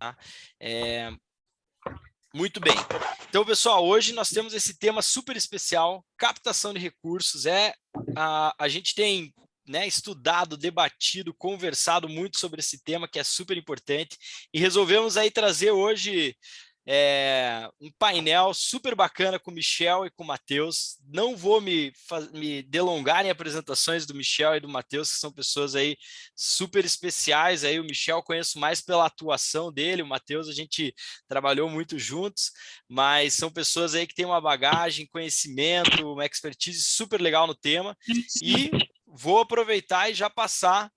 Tá? Muito bem. Então, pessoal, hoje nós temos esse tema super especial, captação de recursos. A gente tem, né, estudado, debatido, conversado muito sobre esse tema, que é super importante, e resolvemos aí trazer hoje um painel super bacana com o Michel e com o Matheus. Não vou me delongar em apresentações do Michel e do Matheus, que são pessoas aí super especiais. Aí o Michel conheço mais pela atuação dele, o Matheus a gente trabalhou muito juntos, mas são pessoas aí que têm uma bagagem, conhecimento, uma expertise super legal no tema, e vou aproveitar e já passar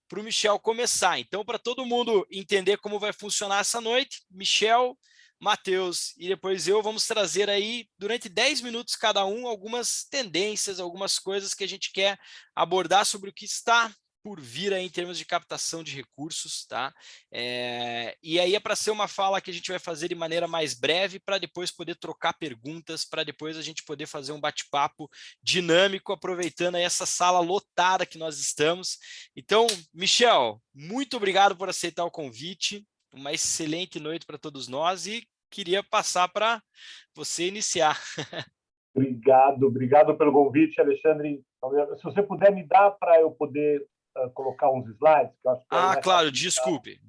para o Michel começar. Então, para todo mundo entender como vai funcionar essa noite, Michel, Matheus e depois eu vamos trazer aí, durante 10 minutos cada um, algumas tendências, algumas coisas que a gente quer abordar sobre o que está por vir aí em termos de captação de recursos, tá? E aí é para ser uma fala que a gente vai fazer de maneira mais breve, para depois poder trocar perguntas, para depois a gente poder fazer um bate-papo dinâmico, aproveitando aí essa sala lotada que nós estamos. Então, Michel, muito obrigado por aceitar o convite. Uma excelente noite para todos nós e queria passar para você iniciar. Obrigado pelo convite, Alexandre. Se você puder me dar para eu poder colocar uns slides, que eu acho que Claro, desculpe.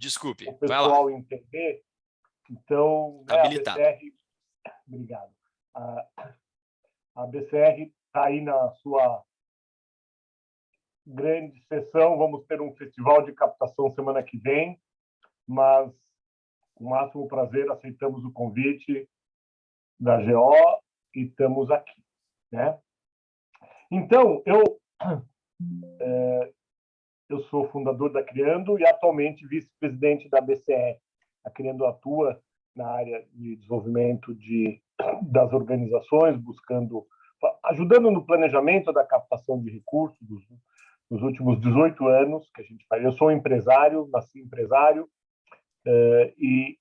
o Vai lá. pessoal entender. Então, Tá habilitado. a BCR, obrigado. A BCR está aí na sua grande sessão. Vamos ter um festival de captação semana que vem, mas com o máximo prazer aceitamos o convite da GO e estamos aqui, né? Então, eu sou fundador da Criando e atualmente vice-presidente da BCR. A Criando atua na área de desenvolvimento das organizações, ajudando no planejamento da captação de recursos nos últimos 18 anos que a gente faz. Eu sou empresário, nasci empresário, e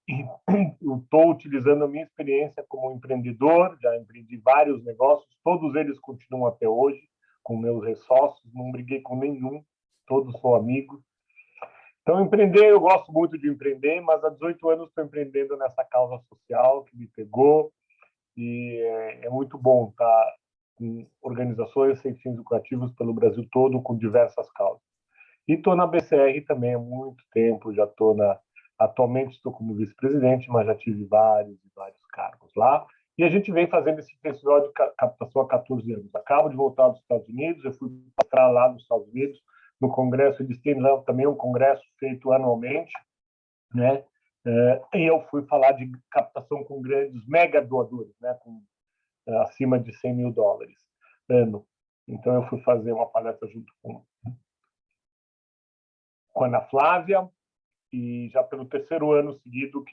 estou utilizando a minha experiência como empreendedor, já empreendi vários negócios, todos eles continuam até hoje, com meus sócios, não briguei com nenhum, todos são amigos. Então, empreender, eu gosto muito de empreender, mas há 18 anos estou empreendendo nessa causa social que me pegou, e é muito bom estar com organizações sem fins lucrativos pelo Brasil todo, com diversas causas. E estou na BCR também há muito tempo, atualmente estou como vice-presidente, mas já tive vários cargos lá. E a gente vem fazendo esse festival de captação há 14 anos. Acabo de voltar dos Estados Unidos, eu fui para lá nos Estados Unidos, no congresso, eles têm lá também um congresso feito anualmente, né? E eu fui falar de captação com grandes mega doadores, né? Com acima de $100 mil ano. Então eu fui fazer uma palestra junto com a Ana Flávia, e já pelo terceiro ano seguido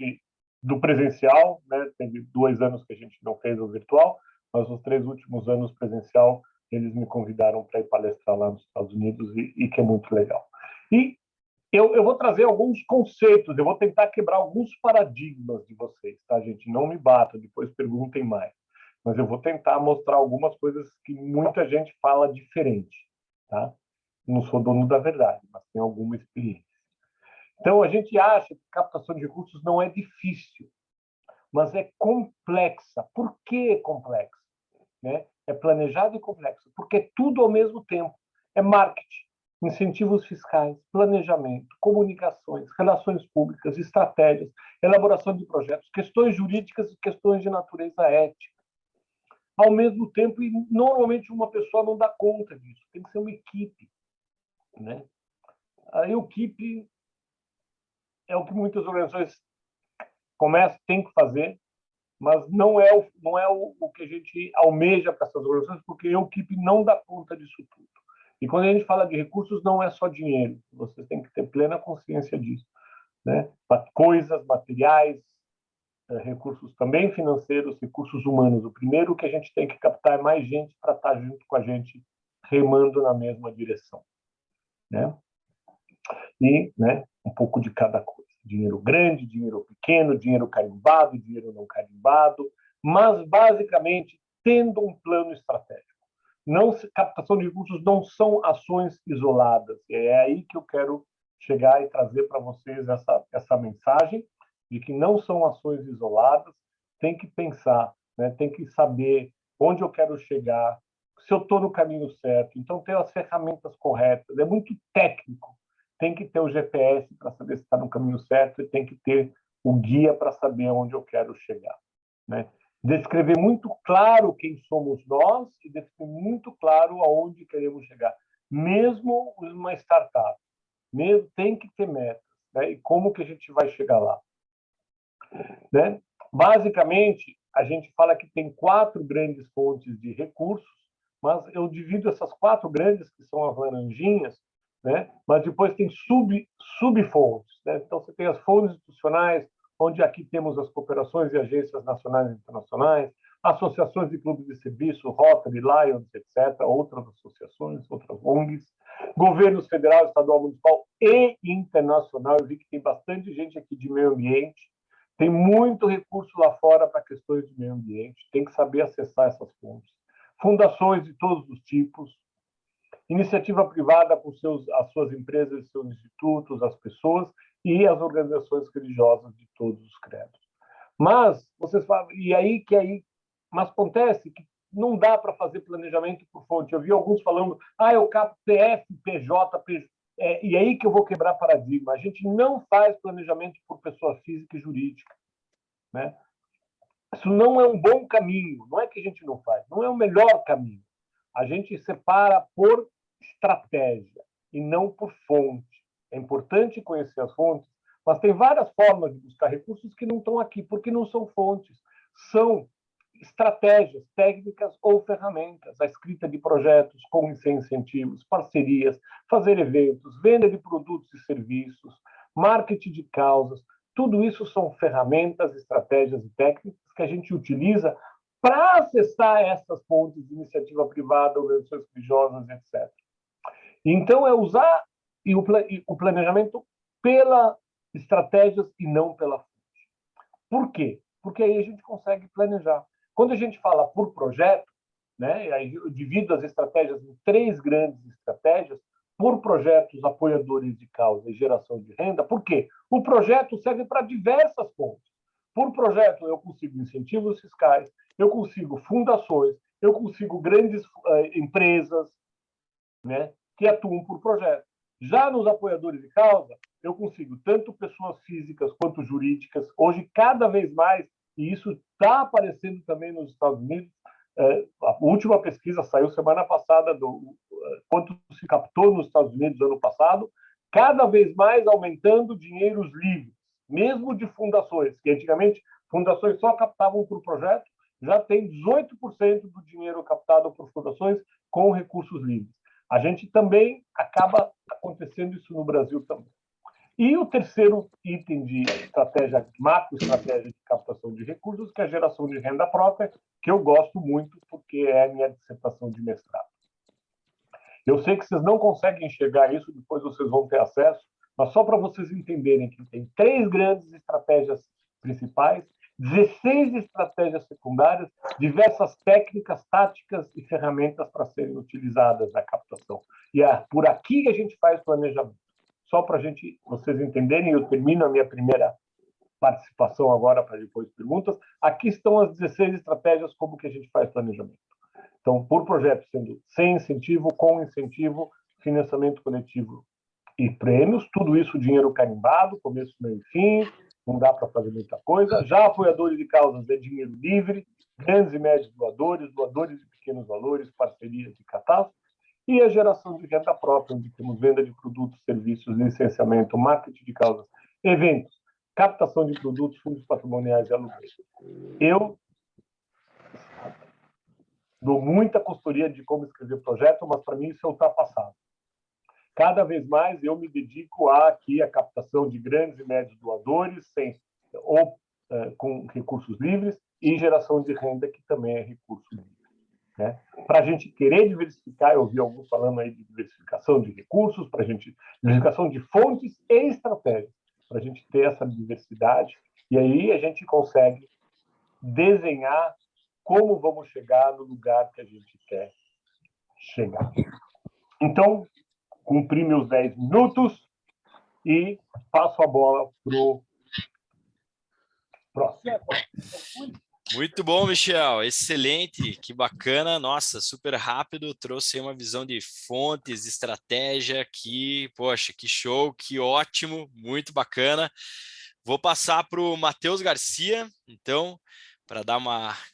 do presencial, né? Teve 2 anos que a gente não fez o virtual, mas os 3 últimos anos presencial, eles me convidaram para ir palestrar lá nos Estados Unidos, e que é muito legal. E eu vou trazer alguns conceitos, eu vou tentar quebrar alguns paradigmas de vocês, tá, gente? Não me batam, depois perguntem mais. Mas eu vou tentar mostrar algumas coisas que muita gente fala diferente, tá? Não sou dono da verdade, mas tenho alguma experiência. Então, a gente acha que captação de recursos não é difícil, mas é complexa. Por que é complexa? Né? É planejado e complexo, porque é tudo ao mesmo tempo. É marketing, incentivos fiscais, planejamento, comunicações, relações públicas, estratégias, elaboração de projetos, questões jurídicas e questões de natureza ética. Ao mesmo tempo, e normalmente uma pessoa não dá conta disso, tem que ser uma equipe. Né? A equipe é o que muitas organizações têm que fazer, mas não é o que a gente almeja para essas organizações, porque a equipe não dá conta disso tudo. E quando a gente fala de recursos, não é só dinheiro, vocês têm que ter plena consciência disso. Né? Coisas, materiais, recursos também financeiros, recursos humanos. O primeiro que a gente tem que captar é mais gente para estar junto com a gente, remando na mesma direção. Né? E, né, um pouco de cada coisa. Dinheiro grande, dinheiro pequeno, dinheiro carimbado, dinheiro não carimbado, mas, basicamente, tendo um plano estratégico. Captação de recursos não são ações isoladas. É aí que eu quero chegar e trazer para vocês essa mensagem. de que não são ações isoladas, tem que pensar, né? Tem que saber onde eu quero chegar, se eu estou no caminho certo. Então, ter as ferramentas corretas. É muito técnico. Tem que ter o GPS para saber se está no caminho certo e tem que ter o guia para saber onde eu quero chegar, né? Descrever muito claro quem somos nós e descrever muito claro aonde queremos chegar. Mesmo uma startup, mesmo, tem que ter metas, né? E como que a gente vai chegar lá, né? Basicamente, a gente fala que tem 4 grandes fontes de recursos, mas eu divido essas 4 grandes, que são as laranjinhas, né? Mas depois tem subfontes, né? Então, você tem as fontes institucionais, onde aqui temos as cooperações e agências nacionais e internacionais, associações de clubes de serviço, Rotary, Lions, etc., outras associações, outras ONGs, governos federal, estadual, municipal e internacional. Eu vi que tem bastante gente aqui de meio ambiente, tem muito recurso lá fora para questões de meio ambiente, tem que saber acessar essas fontes. Fundações de todos os tipos, iniciativa privada com as suas empresas, seus institutos, as pessoas e as organizações religiosas de todos os credos. Mas vocês falam, mas acontece que não dá para fazer planejamento por fonte. Eu vi alguns falando, eu capto PF, PJ, e aí que eu vou quebrar paradigma. A gente não faz planejamento por pessoa física e jurídica, né? Isso não é um bom caminho. Não é que a gente não faz, não é o melhor caminho. A gente separa por estratégia e não por fonte. É importante conhecer as fontes, mas tem várias formas de buscar recursos que não estão aqui, porque não são fontes. São estratégias, técnicas ou ferramentas. A escrita de projetos com incentivos, parcerias, fazer eventos, venda de produtos e serviços, marketing de causas. Tudo isso são ferramentas, estratégias e técnicas que a gente utiliza para acessar essas fontes de iniciativa privada, organizações religiosas, etc. Então, é usar o planejamento pela estratégias e não pela fonte. Por quê? Porque aí a gente consegue planejar. Quando a gente fala por projeto, né, aí eu divido as estratégias em 3 grandes estratégias, por projetos apoiadores de causa e geração de renda. Por quê? O projeto serve para diversas fontes. Por projeto, eu consigo incentivos fiscais, eu consigo fundações, eu consigo grandes empresas, né, que atuam por projeto. Já nos apoiadores de causa, eu consigo tanto pessoas físicas quanto jurídicas. Hoje, cada vez mais, e isso está aparecendo também nos Estados Unidos, a última pesquisa saiu semana passada do quanto se captou nos Estados Unidos ano passado, cada vez mais aumentando dinheiros livres, mesmo de fundações, que antigamente fundações só captavam por projeto, já tem 18% do dinheiro captado por fundações com recursos livres. A gente também acaba acontecendo isso no Brasil também. E o terceiro item de estratégia, macroestratégia de captação de recursos, que é a geração de renda própria, que eu gosto muito, porque é a minha dissertação de mestrado. Eu sei que vocês não conseguem enxergar isso, depois vocês vão ter acesso, mas só para vocês entenderem que tem 3 grandes estratégias principais, 16 estratégias secundárias, diversas técnicas, táticas e ferramentas para serem utilizadas na captação. E é por aqui que a gente faz planejamento. Só para vocês entenderem, eu termino a minha primeira participação agora para depois perguntas. Aqui estão as 16 estratégias como que a gente faz planejamento. Então, por projeto, sendo sem incentivo, com incentivo, financiamento coletivo e prêmios, tudo isso dinheiro carimbado, começo, meio e fim, não dá para fazer muita coisa. Já apoiadores de causas é dinheiro livre, grandes e médios doadores, doadores de pequenos valores, parcerias e catástrofe, e a geração de renda própria, onde temos venda de produtos, serviços, licenciamento, marketing de causas, eventos, captação de produtos, fundos patrimoniais e aluguéis. Eu dou muita consultoria de como escrever projeto, mas para mim isso é ultrapassado. Cada vez mais eu me dedico a captação de grandes e médios doadores, com recursos livres, e geração de renda, que também é recurso livre. Né? Para a gente querer diversificar, eu ouvi alguns falando aí de diversificação de recursos, diversificação de fontes e estratégias, para a gente ter essa diversidade, e aí a gente consegue desenhar como vamos chegar no lugar que a gente quer chegar. Então, cumpri meus 10 minutos e passo a bola para o Próximo. Muito bom, Michel. Excelente, que bacana. Nossa, super rápido. Trouxe aí uma visão de fontes, estratégia. Que, poxa, que show, que ótimo, muito bacana. Vou passar para o Matheus Garcia, então, para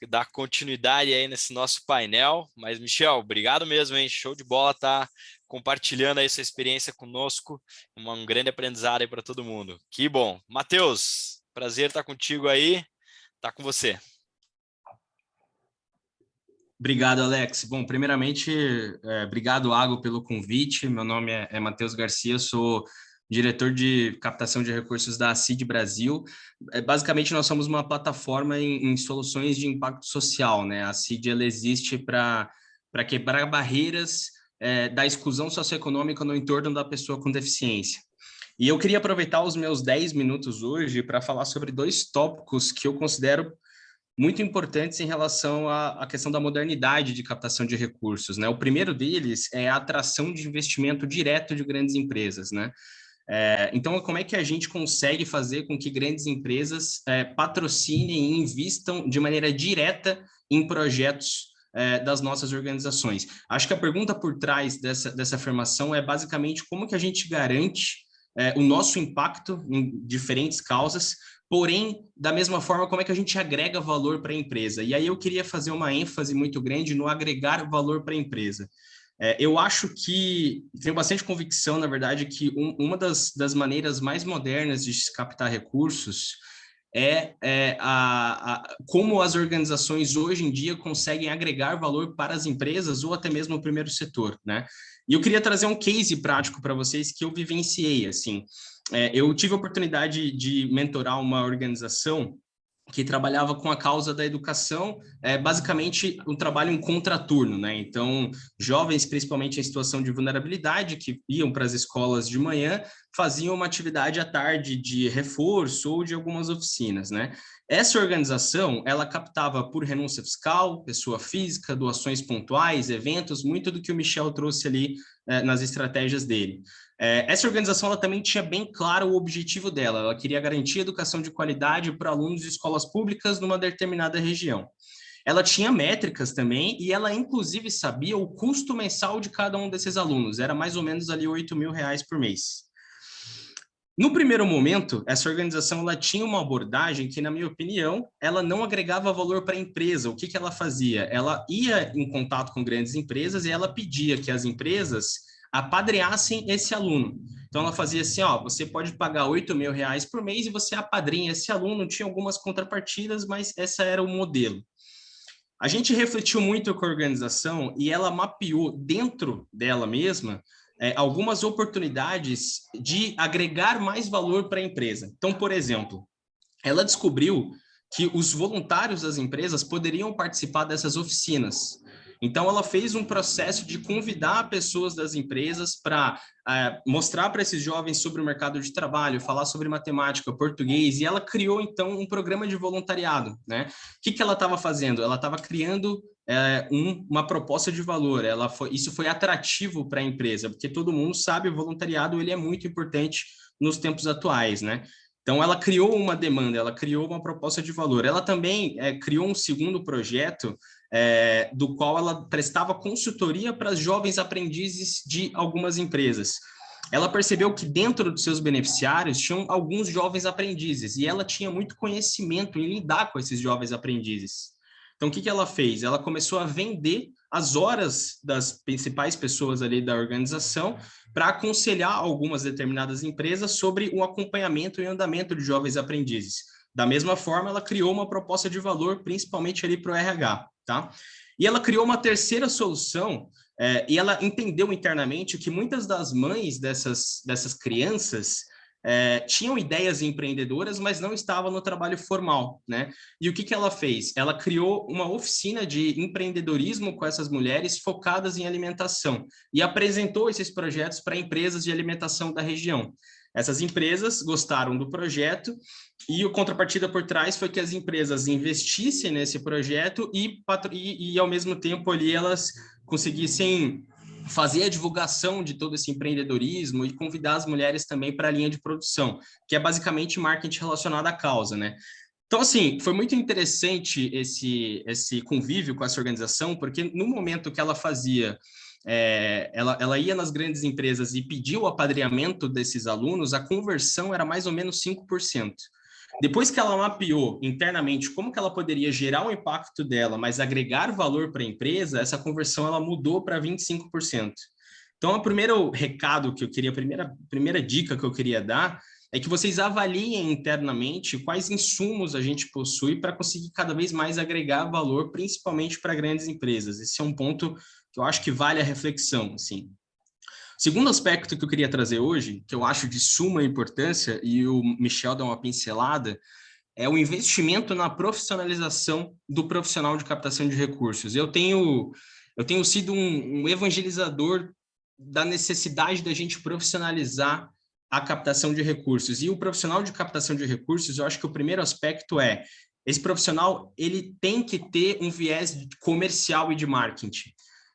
dar continuidade aí nesse nosso painel. Mas, Michel, obrigado mesmo, hein? Show de bola, tá compartilhando aí essa experiência conosco. Um grande aprendizado aí para todo mundo. Que bom. Matheus, prazer estar contigo aí. Tá com você. Obrigado, Alex. Bom, primeiramente, obrigado, Água, pelo convite. Meu nome é Matheus Garcia, sou diretor de captação de recursos da CID Brasil. Basicamente, nós somos uma plataforma em soluções de impacto social, né? A CID ela existe para quebrar barreiras da exclusão socioeconômica no entorno da pessoa com deficiência. E eu queria aproveitar os meus 10 minutos hoje para falar sobre 2 tópicos que eu considero muito importantes em relação à questão da modernidade de captação de recursos, né? O primeiro deles é a atração de investimento direto de grandes empresas, né? Então, como é que a gente consegue fazer com que grandes empresas patrocinem e invistam de maneira direta em projetos das nossas organizações? Acho que a pergunta por trás dessa afirmação é basicamente como que a gente garante o nosso impacto em diferentes causas, porém, da mesma forma, como é que a gente agrega valor para a empresa? E aí eu queria fazer uma ênfase muito grande no agregar valor para a empresa. Eu acho que, tenho bastante convicção, na verdade, que uma das maneiras mais modernas de se captar recursos como as organizações hoje em dia conseguem agregar valor para as empresas ou até mesmo o primeiro setor, né? E eu queria trazer um case prático para vocês que eu vivenciei, assim. Eu tive a oportunidade de mentorar uma organização que trabalhava com a causa da educação, basicamente um trabalho em contraturno, né? Então, jovens, principalmente em situação de vulnerabilidade, que iam para as escolas de manhã, faziam uma atividade à tarde de reforço ou de algumas oficinas, né? Essa organização, ela captava por renúncia fiscal, pessoa física, doações pontuais, eventos, muito do que o Michel trouxe ali nas estratégias dele. Essa organização ela também tinha bem claro o objetivo dela, ela queria garantir educação de qualidade para alunos de escolas públicas numa determinada região. Ela tinha métricas também e ela, inclusive, sabia o custo mensal de cada um desses alunos, era mais ou menos ali R$8.000 por mês. No primeiro momento, essa organização ela tinha uma abordagem que, na minha opinião, ela não agregava valor para a empresa. O que ela fazia? Ela ia em contato com grandes empresas e ela pedia que as empresas apadrinhassem esse aluno. Então, ela fazia assim, ó, você pode pagar R$8.000 por mês e você apadrinha esse aluno. Tinha algumas contrapartidas, mas essa era o modelo. A gente refletiu muito com a organização e ela mapeou dentro dela mesma algumas oportunidades de agregar mais valor para a empresa. Então, por exemplo, ela descobriu que os voluntários das empresas poderiam participar dessas oficinas. Então, ela fez um processo de convidar pessoas das empresas para mostrar para esses jovens sobre o mercado de trabalho, falar sobre matemática, português, e ela criou, então, um programa de voluntariado, né? O que ela estava fazendo? Ela estava criando uma proposta de valor. Isso foi atrativo para a empresa, porque todo mundo sabe o voluntariado ele é muito importante nos tempos atuais, né? Então, ela criou uma demanda, ela criou uma proposta de valor. Ela também criou um segundo projeto do qual ela prestava consultoria para jovens aprendizes de algumas empresas. Ela percebeu que dentro dos seus beneficiários tinham alguns jovens aprendizes e ela tinha muito conhecimento em lidar com esses jovens aprendizes. Então, o que ela fez? Ela começou a vender as horas das principais pessoas ali da organização para aconselhar algumas determinadas empresas sobre o acompanhamento e andamento de jovens aprendizes. Da mesma forma, ela criou uma proposta de valor, principalmente ali para o RH, tá? E ela criou uma terceira solução, e ela entendeu internamente que muitas das mães dessas crianças tinham ideias empreendedoras, mas não estavam no trabalho formal, né? E o que ela fez? Ela criou uma oficina de empreendedorismo com essas mulheres focadas em alimentação e apresentou esses projetos para empresas de alimentação da região. Essas empresas gostaram do projeto e a contrapartida por trás foi que as empresas investissem nesse projeto e ao mesmo tempo ali elas conseguissem fazer a divulgação de todo esse empreendedorismo e convidar as mulheres também para a linha de produção, que é basicamente marketing relacionado à causa, né? Então, assim, foi muito interessante esse convívio com essa organização, porque no momento que ela fazia, ela ia nas grandes empresas e pedia o apadrinhamento desses alunos, a conversão era mais ou menos 5%. Depois que ela mapeou internamente como que ela poderia gerar o impacto dela, mas agregar valor para a empresa, essa conversão ela mudou para 25%. Então, o primeiro recado que eu queria, a primeira dica que eu queria dar é que vocês avaliem internamente quais insumos a gente possui para conseguir cada vez mais agregar valor, principalmente para grandes empresas. Esse é um ponto que eu acho que vale a reflexão, assim. Segundo aspecto que eu queria trazer hoje, que eu acho de suma importância, e o Michel dá uma pincelada, é o investimento na profissionalização do profissional de captação de recursos. Eu tenho sido um evangelizador da necessidade da gente profissionalizar a captação de recursos. E o profissional de captação de recursos, eu acho que o primeiro aspecto é, esse profissional ele tem que ter um viés comercial e de marketing.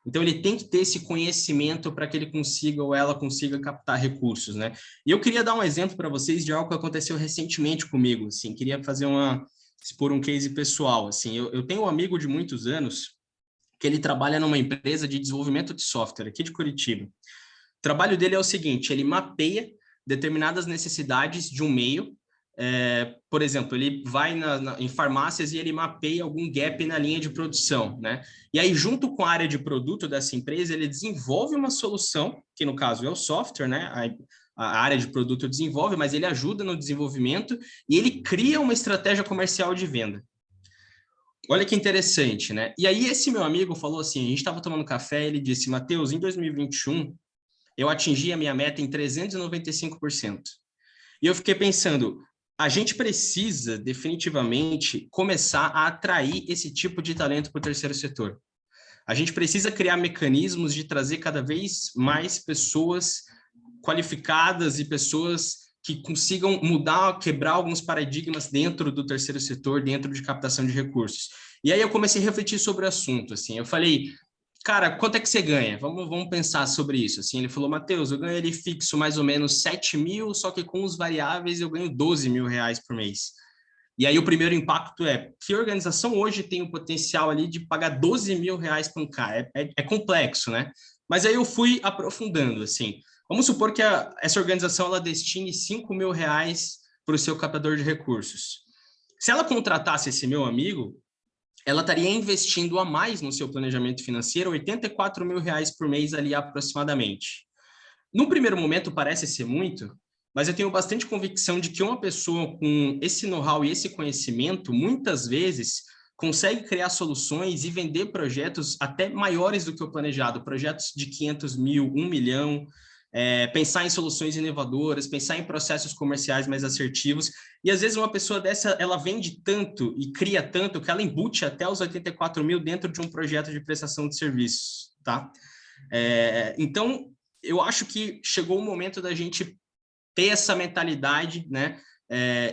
Então, ele tem que ter esse conhecimento para que ele consiga ou ela consiga captar recursos, né? E eu queria dar um exemplo para vocês de algo que aconteceu recentemente comigo, assim, queria expor um case pessoal, assim, eu tenho um amigo de muitos anos que ele trabalha numa empresa de desenvolvimento de software aqui de Curitiba. O trabalho dele é o seguinte, ele mapeia determinadas necessidades de um meio, por exemplo, ele vai em farmácias e ele mapeia algum gap na linha de produção, né? E aí, junto com a área de produto dessa empresa, ele desenvolve uma solução, que no caso é o software, né? A área de produto desenvolve, mas ele ajuda no desenvolvimento e ele cria uma estratégia comercial de venda. Olha que interessante, né? E aí esse meu amigo falou assim, a gente estava tomando café, ele disse, Matheus, em 2021, eu atingi a minha meta em 395%. E eu fiquei pensando, a gente precisa definitivamente começar a atrair esse tipo de talento para o terceiro setor. A gente precisa criar mecanismos de trazer cada vez mais pessoas qualificadas e pessoas que consigam mudar, quebrar alguns paradigmas dentro do terceiro setor, dentro de captação de recursos. E aí eu comecei a refletir sobre o assunto, assim, eu falei, cara, quanto é que você ganha? Vamos pensar sobre isso. Assim, ele falou, Matheus, eu ganho ali fixo mais ou menos 7 mil, só que com os variáveis eu ganho 12 mil reais por mês. E aí o primeiro impacto é, que organização hoje tem o potencial ali de pagar 12 mil reais para um cara? É complexo, né? Mas aí eu fui aprofundando, assim. Vamos supor que essa organização ela destine 5 mil reais para o seu captador de recursos. Se ela contratasse esse meu amigo, ela estaria investindo a mais no seu planejamento financeiro, 84 mil reais por mês ali aproximadamente. No primeiro momento parece ser muito, mas eu tenho bastante convicção de que uma pessoa com esse know-how e esse conhecimento, muitas vezes, consegue criar soluções e vender projetos até maiores do que o planejado, projetos de 500 mil, 1 milhão, pensar em soluções inovadoras, pensar em processos comerciais mais assertivos, e às vezes uma pessoa dessa, ela vende tanto e cria tanto que ela embute até os 84 mil dentro de um projeto de prestação de serviços, tá? Então, eu acho que chegou o momento da gente ter essa mentalidade, né,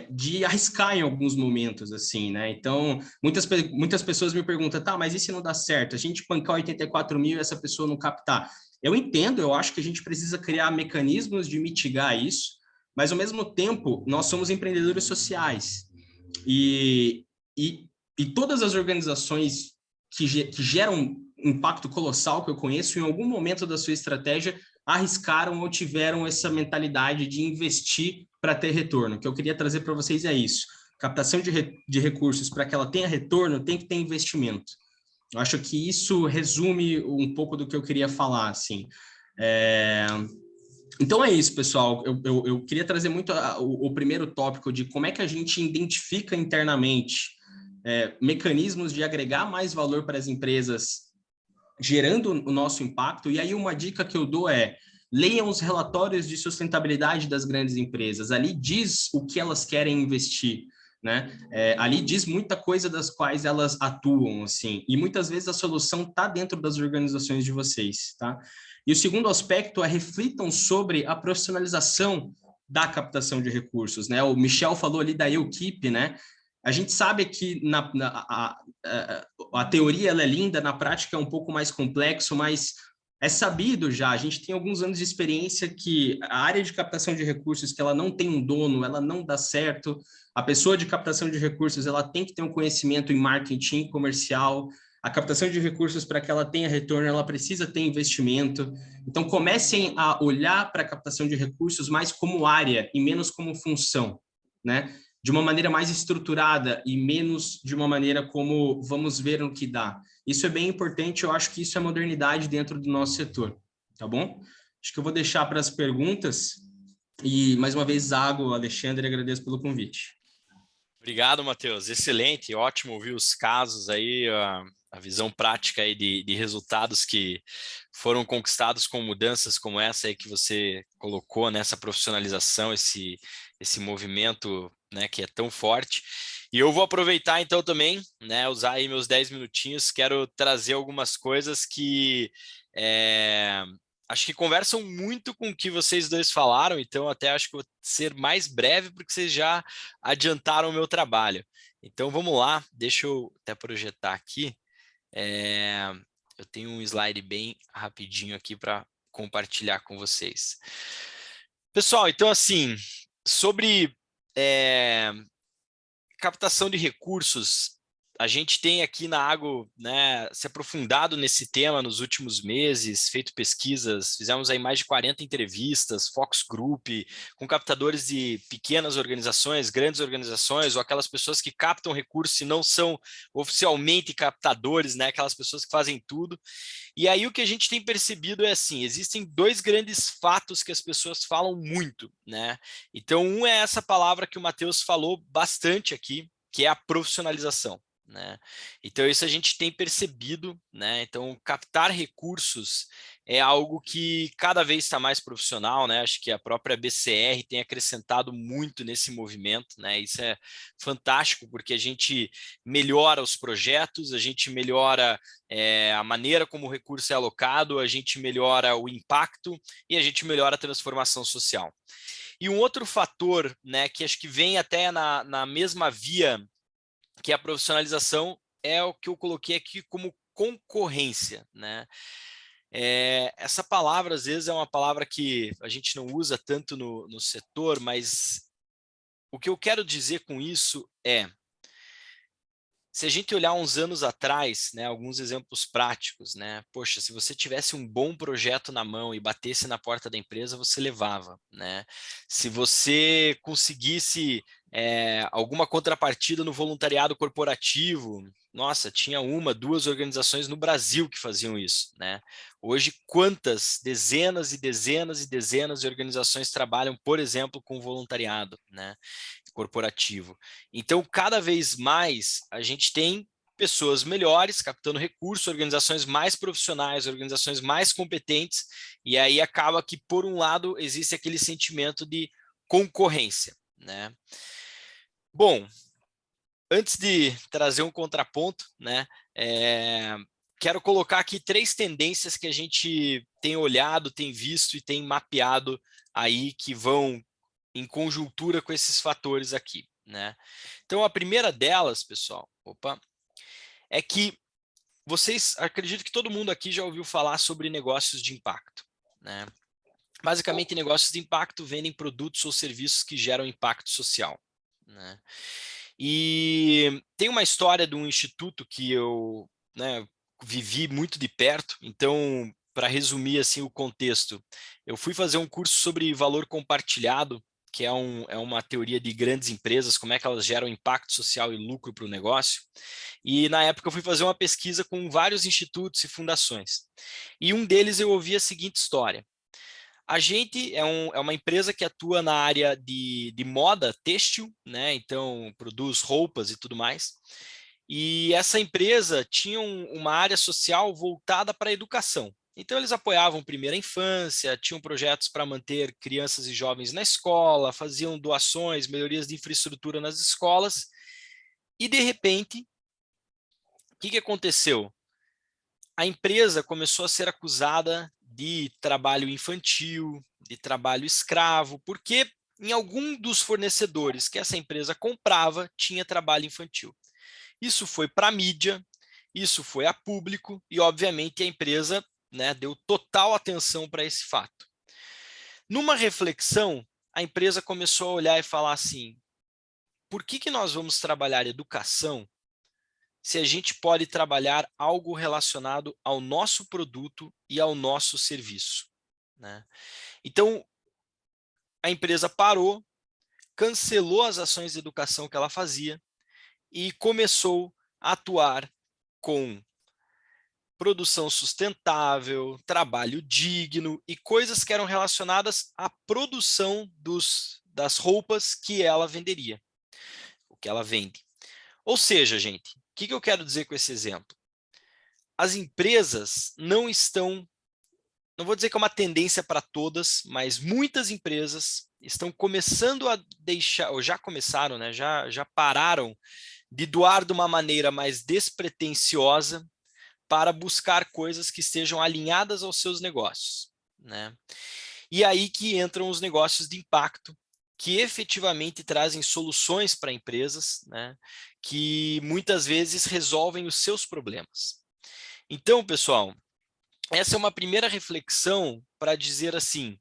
de arriscar em alguns momentos, assim, né? Então, muitas pessoas me perguntam, tá, mas e se não dá certo? A gente bancar 84 mil e essa pessoa não captar? Eu entendo, eu acho que a gente precisa criar mecanismos de mitigar isso, mas, ao mesmo tempo, nós somos empreendedores sociais. E todas as organizações que geram impacto colossal que eu conheço, em algum momento da sua estratégia, arriscaram ou tiveram essa mentalidade de investir para ter retorno. O que eu queria trazer para vocês é isso. Captação de recursos, para que ela tenha retorno, tem que ter investimento. Eu acho que isso resume um pouco do que eu queria falar, assim. Então é isso, pessoal. Eu queria trazer muito o primeiro tópico de como é que a gente identifica internamente mecanismos de agregar mais valor para as empresas, gerando o nosso impacto. E aí uma dica que eu dou é, leiam os relatórios de sustentabilidade das grandes empresas. Ali diz o que elas querem investir, né? Ali diz muita coisa das quais elas atuam, assim. E muitas vezes a solução está dentro das organizações de vocês, tá? E o segundo aspecto é reflitam sobre a profissionalização da captação de recursos, né? O Michel falou ali da equipe, né? A gente sabe que a teoria ela é linda, na prática é um pouco mais complexo, mas É sabido já, a gente tem alguns anos de experiência que a área de captação de recursos, que ela não tem um dono, ela não dá certo. A pessoa de captação de recursos, ela tem que ter um conhecimento em marketing comercial. A captação de recursos, para que ela tenha retorno, ela precisa ter investimento. Então, comecem a olhar para a captação de recursos mais como área e menos como função, né? De uma maneira mais estruturada e menos de uma maneira como vamos ver no que dá. Isso é bem importante, eu acho que isso é modernidade dentro do nosso setor, tá bom? Acho que eu vou deixar para as perguntas e, mais uma vez, Zago, Alexandre, agradeço pelo convite. Obrigado, Matheus. Excelente, ótimo ouvir os casos aí, a visão prática aí de resultados que foram conquistados com mudanças como essa aí que você colocou nessa profissionalização, esse movimento, né, que é tão forte. E eu vou aproveitar então também, né, usar aí meus 10 minutinhos, quero trazer algumas coisas que acho que conversam muito com o que vocês dois falaram, então até acho que vou ser mais breve porque vocês já adiantaram o meu trabalho. Então vamos lá, deixa eu até projetar aqui. Eu tenho um slide bem rapidinho aqui para compartilhar com vocês. Pessoal, então assim, sobre captação de recursos, a gente tem aqui na Água, né, se aprofundado nesse tema nos últimos meses, feito pesquisas, fizemos aí mais de 40 entrevistas, focus group, com captadores de pequenas organizações, grandes organizações, ou aquelas pessoas que captam recursos e não são oficialmente captadores, né, aquelas pessoas que fazem tudo. E aí o que a gente tem percebido é assim, existem dois grandes fatos que as pessoas falam muito, né? Então, um é essa palavra que o Matheus falou bastante aqui, que é a profissionalização, né? Então, isso a gente tem percebido, né? Então, captar recursos é algo que cada vez está mais profissional, né? Acho que a própria BCR tem acrescentado muito nesse movimento, né? Isso é fantástico, porque a gente melhora os projetos, a gente melhora a maneira como o recurso é alocado, a gente melhora o impacto e a gente melhora a transformação social. E um outro fator, né, que acho que vem até na mesma via que a profissionalização é o que eu coloquei aqui como concorrência, né? Essa palavra, às vezes, é uma palavra que a gente não usa tanto no setor, mas o que eu quero dizer com isso é, se a gente olhar uns anos atrás, né, alguns exemplos práticos, né, poxa, se você tivesse um bom projeto na mão e batesse na porta da empresa, você levava, né? Se você conseguisse alguma contrapartida no voluntariado corporativo, nossa, tinha uma, duas organizações no Brasil que faziam isso, né? Hoje, quantas dezenas e dezenas e dezenas de organizações trabalham, por exemplo, com voluntariado, né, corporativo? Então, cada vez mais a gente tem pessoas melhores captando recursos, organizações mais profissionais, organizações mais competentes, e aí acaba que, por um lado, existe aquele sentimento de concorrência, né? Bom, antes de trazer um contraponto, né, quero colocar aqui 3 tendências que a gente tem olhado, tem visto e tem mapeado aí que vão em conjuntura com esses fatores aqui, né? Então, a primeira delas, pessoal, é que vocês, acredito que todo mundo aqui já ouviu falar sobre negócios de impacto, né? Basicamente, negócios de impacto vendem produtos ou serviços que geram impacto social, né? E tem uma história de um instituto que eu, né, vivi muito de perto, então, para resumir assim o contexto, eu fui fazer um curso sobre valor compartilhado, que é uma teoria de grandes empresas, como é que elas geram impacto social e lucro para o negócio. E na época eu fui fazer uma pesquisa com vários institutos e fundações. E um deles eu ouvi a seguinte história. A gente é uma empresa que atua na área de moda têxtil, né? Então produz roupas e tudo mais. E essa empresa tinha uma área social voltada para a educação. Então eles apoiavam primeira infância, tinham projetos para manter crianças e jovens na escola, faziam doações, melhorias de infraestrutura nas escolas. E de repente, o que aconteceu? A empresa começou a ser acusada de trabalho infantil, de trabalho escravo, porque em algum dos fornecedores que essa empresa comprava tinha trabalho infantil. Isso foi para a mídia, isso foi a público e, obviamente, a empresa, né, deu total atenção para esse fato. Numa reflexão, a empresa começou a olhar e falar assim, por que nós vamos trabalhar educação se a gente pode trabalhar algo relacionado ao nosso produto e ao nosso serviço, né? Então, a empresa parou, cancelou as ações de educação que ela fazia e começou a atuar com produção sustentável, trabalho digno e coisas que eram relacionadas à produção das roupas que ela venderia, o que ela vende. Ou seja, gente, o que eu quero dizer com esse exemplo? As empresas não estão, não vou dizer que é uma tendência para todas, mas muitas empresas estão começando a deixar, ou já começaram, né, já pararam de doar de uma maneira mais despretensiosa para buscar coisas que estejam alinhadas aos seus negócios, né? E aí que entram os negócios de impacto, que efetivamente trazem soluções para empresas, né, que muitas vezes resolvem os seus problemas. Então, pessoal, essa é uma primeira reflexão para dizer assim,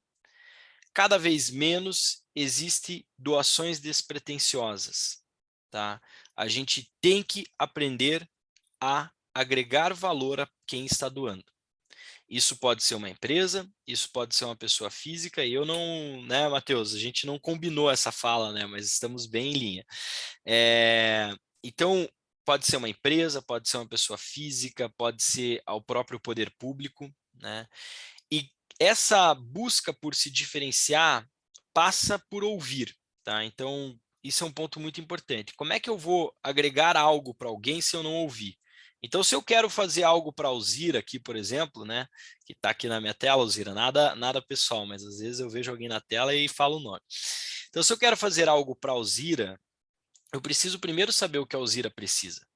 cada vez menos existe doações despretensiosas, tá? A gente tem que aprender a agregar valor a quem está doando. Isso pode ser uma empresa, isso pode ser uma pessoa física, e eu não, né, Matheus, a gente não combinou essa fala, né, mas estamos bem em linha. Então, pode ser uma empresa, pode ser uma pessoa física, pode ser ao próprio poder público, né? E essa busca por se diferenciar passa por ouvir, tá? Então, isso é um ponto muito importante. Como é que eu vou agregar algo para alguém se eu não ouvir? Então, se eu quero fazer algo para a Alzira aqui, por exemplo, né, que está aqui na minha tela, Alzira, nada pessoal, mas às vezes eu vejo alguém na tela e falo o nome. Então, se eu quero fazer algo para a Alzira, eu preciso primeiro saber o que a Alzira precisa.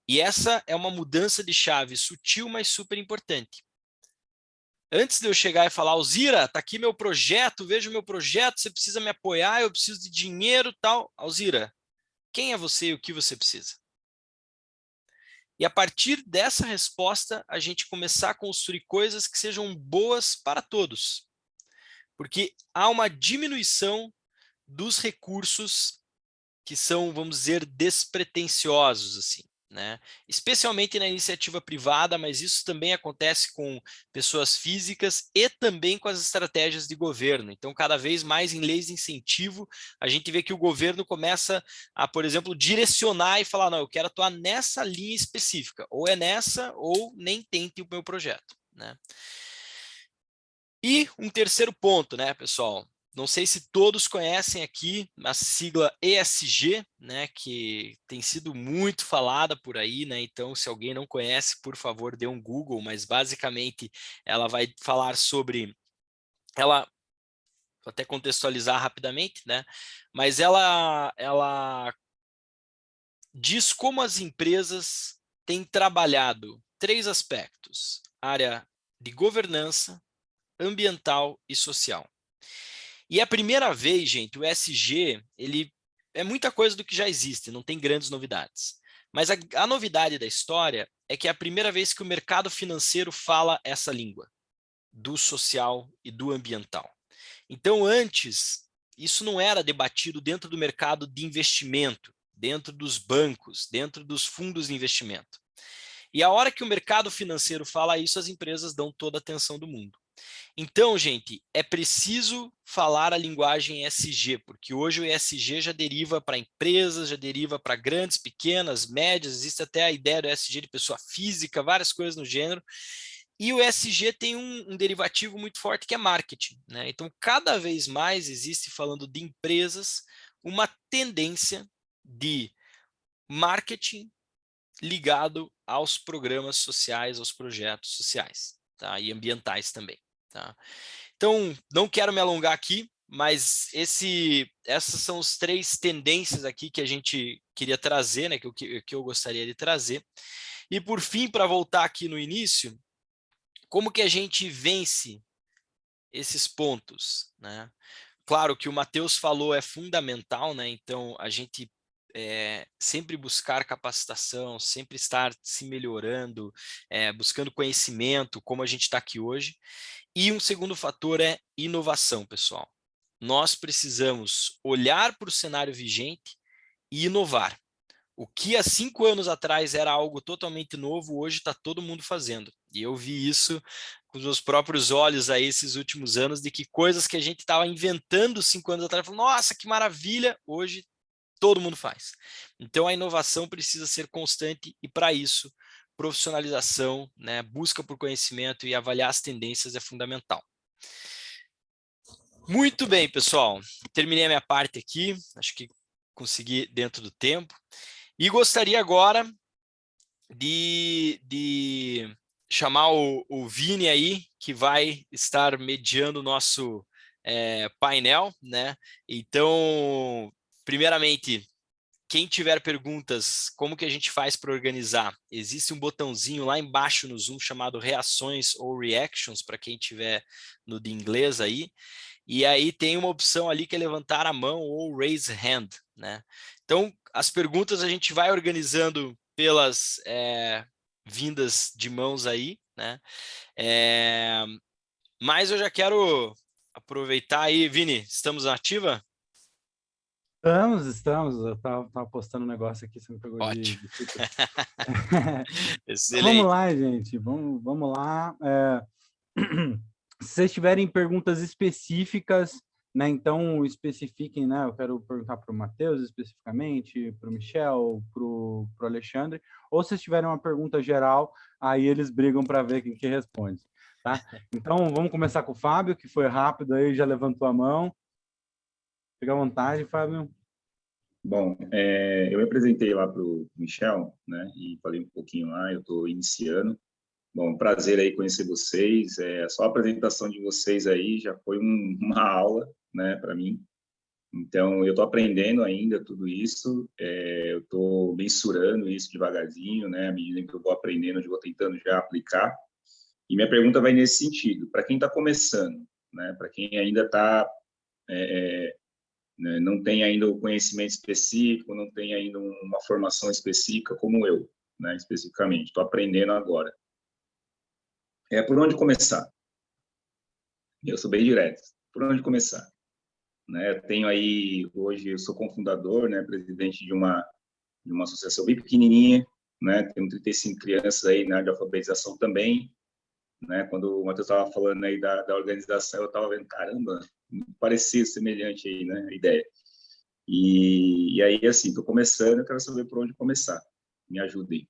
E essa é uma mudança de chave sutil, mas super importante. Antes de eu chegar e falar, Alzira, tá aqui meu projeto, veja o meu projeto, você precisa me apoiar, eu preciso de dinheiro e tal. Alzira, quem é você e o que você precisa? E a partir dessa resposta, a gente começar a construir coisas que sejam boas para todos. Porque há uma diminuição dos recursos que são, vamos dizer, despretensiosos, assim, né? Especialmente na iniciativa privada, mas isso também acontece com pessoas físicas e também com as estratégias de governo. Então, cada vez mais em leis de incentivo, a gente vê que o governo começa a, por exemplo, direcionar e falar, não, eu quero atuar nessa linha específica, ou é nessa, ou nem tente o meu projeto, né? E um terceiro ponto, né, pessoal? Não sei se todos conhecem aqui a sigla ESG, né, que tem sido muito falada por aí, né? Então, se alguém não conhece, por favor, dê um Google, mas basicamente ela vai falar sobre vou até contextualizar rapidamente, né? Mas ela diz como as empresas têm trabalhado 3 aspectos: área de governança, ambiental e social. E a primeira vez, gente, o ESG, ele é muita coisa do que já existe, não tem grandes novidades. Mas a novidade da história é que é a primeira vez que o mercado financeiro fala essa língua, do social e do ambiental. Então, antes, isso não era debatido dentro do mercado de investimento, dentro dos bancos, dentro dos fundos de investimento. E a hora que o mercado financeiro fala isso, as empresas dão toda a atenção do mundo. Então, gente, é preciso falar a linguagem ESG, porque hoje o ESG já deriva para empresas, já deriva para grandes, pequenas, médias, existe até a ideia do ESG de pessoa física, várias coisas no gênero, e o ESG tem um derivativo muito forte que é marketing, né? Então, cada vez mais existe, falando de empresas, uma tendência de marketing ligado aos programas sociais, aos projetos sociais, tá? E ambientais também. Tá? Então, não quero me alongar aqui, mas essas são as 3 tendências aqui que a gente queria trazer, né, que eu gostaria de trazer. E por fim, para voltar aqui no início, como que a gente vence esses pontos, né? Claro que o Matheus falou é fundamental, né? Então, a gente sempre buscar capacitação, sempre estar se melhorando, buscando conhecimento, como a gente está aqui hoje. E um segundo fator é inovação, pessoal. Nós precisamos olhar para o cenário vigente e inovar. O que há 5 anos atrás era algo totalmente novo, hoje está todo mundo fazendo. E eu vi isso com os meus próprios olhos aí esses últimos anos, de que coisas que a gente estava inventando 5 anos atrás, falando, nossa, que maravilha, hoje todo mundo faz. Então a inovação precisa ser constante e para isso profissionalização, né, busca por conhecimento e avaliar as tendências é fundamental. Muito bem, pessoal. Terminei a minha parte aqui, acho que consegui dentro do tempo. E gostaria agora de chamar o Vini aí, que vai estar mediando o nosso painel, né? Então, primeiramente, quem tiver perguntas, como que a gente faz para organizar? Existe um botãozinho lá embaixo no Zoom chamado reações ou reactions, para quem tiver no de inglês aí. E aí tem uma opção ali que é levantar a mão ou raise hand, né? Então, as perguntas a gente vai organizando pelas vindas de mãos aí, né? Mas eu já quero aproveitar aí, Vini, estamos na ativa? Estamos. Eu tava postando um negócio aqui, você me pegou Ótimo. de surpresa. Excelente. Vamos lá, gente. Vamos lá. Se vocês tiverem perguntas específicas, né? Então especifiquem, né? Eu quero perguntar para o Matheus especificamente, para o Michel, para o Alexandre, ou se vocês tiverem uma pergunta geral, aí eles brigam para ver quem que responde, tá? Então vamos começar com o Fábio, que foi rápido aí, já levantou a mão. Fica à vontade, Fábio. Bom, eu me apresentei lá para o Michel, né, e falei um pouquinho lá, eu estou iniciando. Bom, prazer aí conhecer vocês, só a apresentação de vocês aí já foi uma aula, né, para mim. Então, eu estou aprendendo ainda tudo isso, eu estou mensurando isso devagarzinho, né, à medida que eu vou aprendendo, eu vou tentando já aplicar. E minha pergunta vai nesse sentido, para quem está começando, né, para quem ainda está... né, não tem ainda o conhecimento específico, não tem ainda uma formação específica como eu, né, especificamente. Estou aprendendo agora. Por onde começar? Eu sou bem direto. Por onde começar? Né, eu tenho aí, hoje eu sou cofundador, né, presidente de uma associação bem pequenininha, né, tenho 35 crianças aí na área de alfabetização também, né, quando o Matheus estava falando aí da organização, eu estava vendo, caramba, parecido, semelhante aí, né, a ideia. E aí, assim, estou começando, eu quero saber por onde começar. Me ajudem.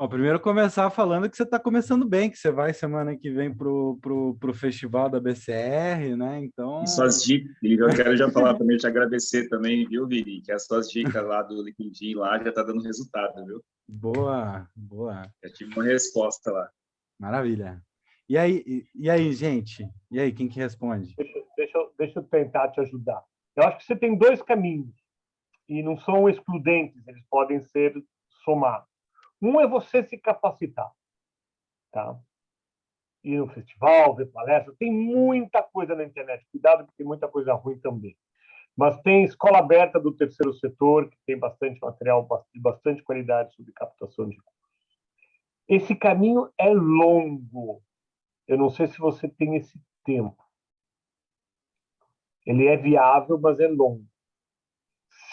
Primeiro começar falando que você está começando bem, que você vai semana que vem pro festival da BCR, né? Então... E suas dicas, eu quero já falar também, te agradecer também, viu, Vini? Que as suas dicas lá do LinkedIn lá já está dando resultado, viu? Boa, boa. Já tive uma resposta lá. Maravilha. E aí, gente? E aí, quem que responde? Deixa eu tentar te ajudar. Eu acho que você tem 2 caminhos, e não são excludentes, eles podem ser somados. Um é você se capacitar, tá? Ir no festival, ver palestra, tem muita coisa na internet. Cuidado, porque tem muita coisa ruim também. Mas tem escola aberta do terceiro setor, que tem bastante material de bastante qualidade sobre captação de recursos. Esse caminho é longo. Eu não sei se você tem esse tempo. Ele é viável, mas é longo.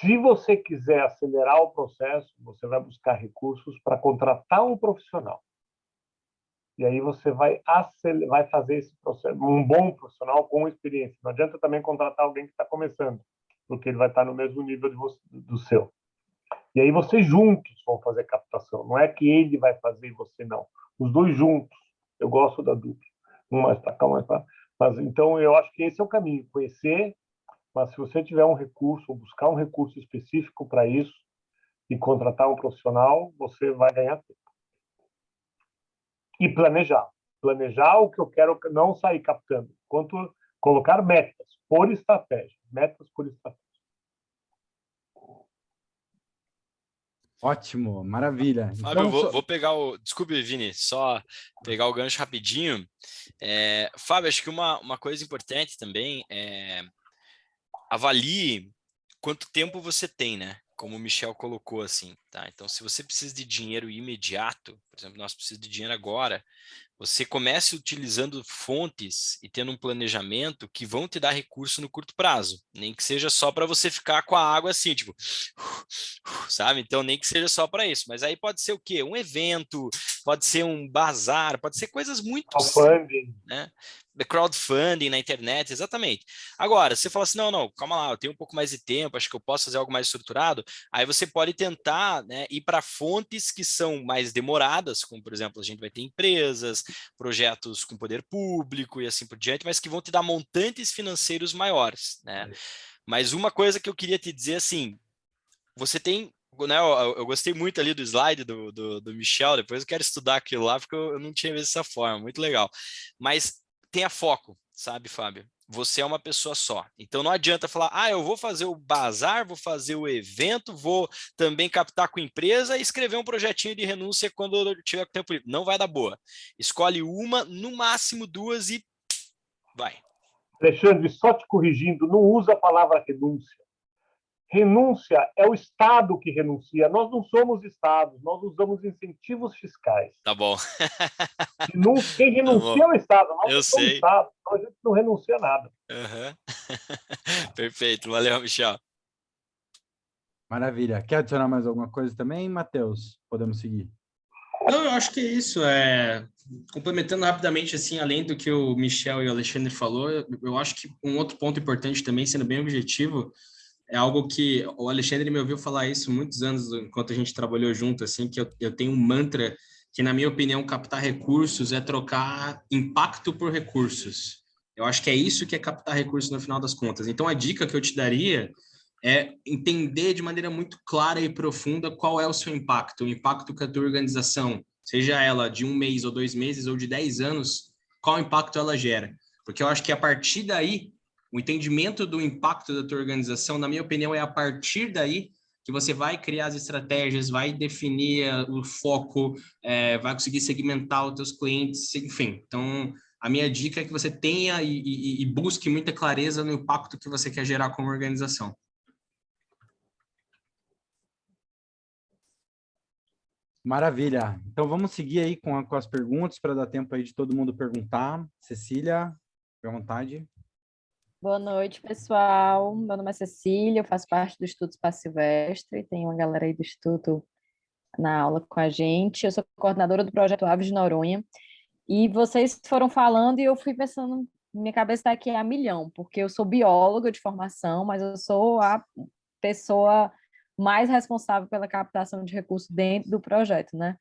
Se você quiser acelerar o processo, você vai buscar recursos para contratar um profissional. E aí você vai fazer esse processo, um bom profissional com experiência. Não adianta também contratar alguém que está começando, porque ele vai estar no mesmo nível do seu. E aí vocês juntos vão fazer captação. Não é que ele vai fazer e você não. Os dois juntos. Eu gosto da dupla. Um mais para cá, um mais para... Mas, então, eu acho que esse é o caminho. Conhecer, mas se você tiver um recurso, ou buscar um recurso específico para isso, e contratar um profissional, você vai ganhar tempo. E planejar. Planejar o que eu quero, não sair captando. Quanto colocar metas por estratégia. Metas por estratégia. Ótimo, maravilha. Fábio, vou pegar o... Desculpe, Vini, só pegar o gancho rapidinho. Fábio, acho que uma coisa importante também é avalie quanto tempo você tem, né? Como o Michel colocou assim, tá? Então, se você precisa de dinheiro imediato, por exemplo, nós precisamos de dinheiro agora, você comece utilizando fontes e tendo um planejamento que vão te dar recurso no curto prazo, nem que seja só para você ficar com a água assim, tipo, sabe? Então, nem que seja só para isso, mas aí pode ser o quê? Um evento, pode ser um bazar, pode ser coisas muito Crowdfunding. né? Crowdfunding na internet, exatamente. Agora, você fala assim, não, calma lá, eu tenho um pouco mais de tempo, acho que eu posso fazer algo mais estruturado, aí você pode tentar, né, ir para fontes que são mais demoradas, como, por exemplo, a gente vai ter empresas, projetos com poder público e assim por diante, mas que vão te dar montantes financeiros maiores, né? Mas uma coisa que eu queria te dizer, assim, você tem, né, eu gostei muito ali do slide do Michel, depois eu quero estudar aquilo lá, porque eu não tinha visto dessa forma, muito legal. Mas tenha foco, sabe, Fábio? Você é uma pessoa só. Então não adianta falar, eu vou fazer o bazar, vou fazer o evento, vou também captar com empresa e escrever um projetinho de renúncia quando eu tiver com tempo livre. Não vai dar boa. Escolhe uma, no máximo duas e vai. Alexandre, só te corrigindo, não usa a palavra renúncia. Renúncia é o Estado que renuncia. Nós não somos Estados, nós usamos incentivos fiscais. Tá bom. Quem Tá renuncia bom. é o Estado, nós Eu não somos sei. Estado, então a gente não renuncia a nada. Uhum. Perfeito, valeu, Michel. Maravilha. Quer adicionar mais alguma coisa também, Matheus? Podemos seguir. Não, eu acho que é isso. Complementando rapidamente, assim, além do que o Michel e o Alexandre falou, eu acho que um outro ponto importante também, sendo bem objetivo, é algo que o Alexandre me ouviu falar isso muitos anos, enquanto a gente trabalhou junto, assim, que eu tenho um mantra que, na minha opinião, captar recursos é trocar impacto por recursos. Eu acho que é isso que é captar recursos no final das contas. Então, a dica que eu te daria é entender de maneira muito clara e profunda qual é o seu impacto, o impacto que a tua organização, seja ela de 1 mês ou 2 meses ou de 10 anos, qual impacto ela gera. Porque eu acho que a partir daí, o entendimento do impacto da tua organização, na minha opinião, é a partir daí que você vai criar as estratégias, vai definir o foco, vai conseguir segmentar os teus clientes, enfim. Então, a minha dica é que você tenha e busque muita clareza no impacto que você quer gerar como organização. Maravilha. Então vamos seguir aí com as perguntas para dar tempo aí de todo mundo perguntar. Cecília, fique à vontade. Boa noite, pessoal. Meu nome é Cecília, eu faço parte do Instituto Espaço Silvestre, tem uma galera aí do Instituto na aula com a gente. Eu sou coordenadora do projeto Aves de Noronha, e vocês foram falando e eu fui pensando, minha cabeça está aqui a milhão, porque eu sou bióloga de formação, mas eu sou a pessoa mais responsável pela captação de recursos dentro do projeto, né?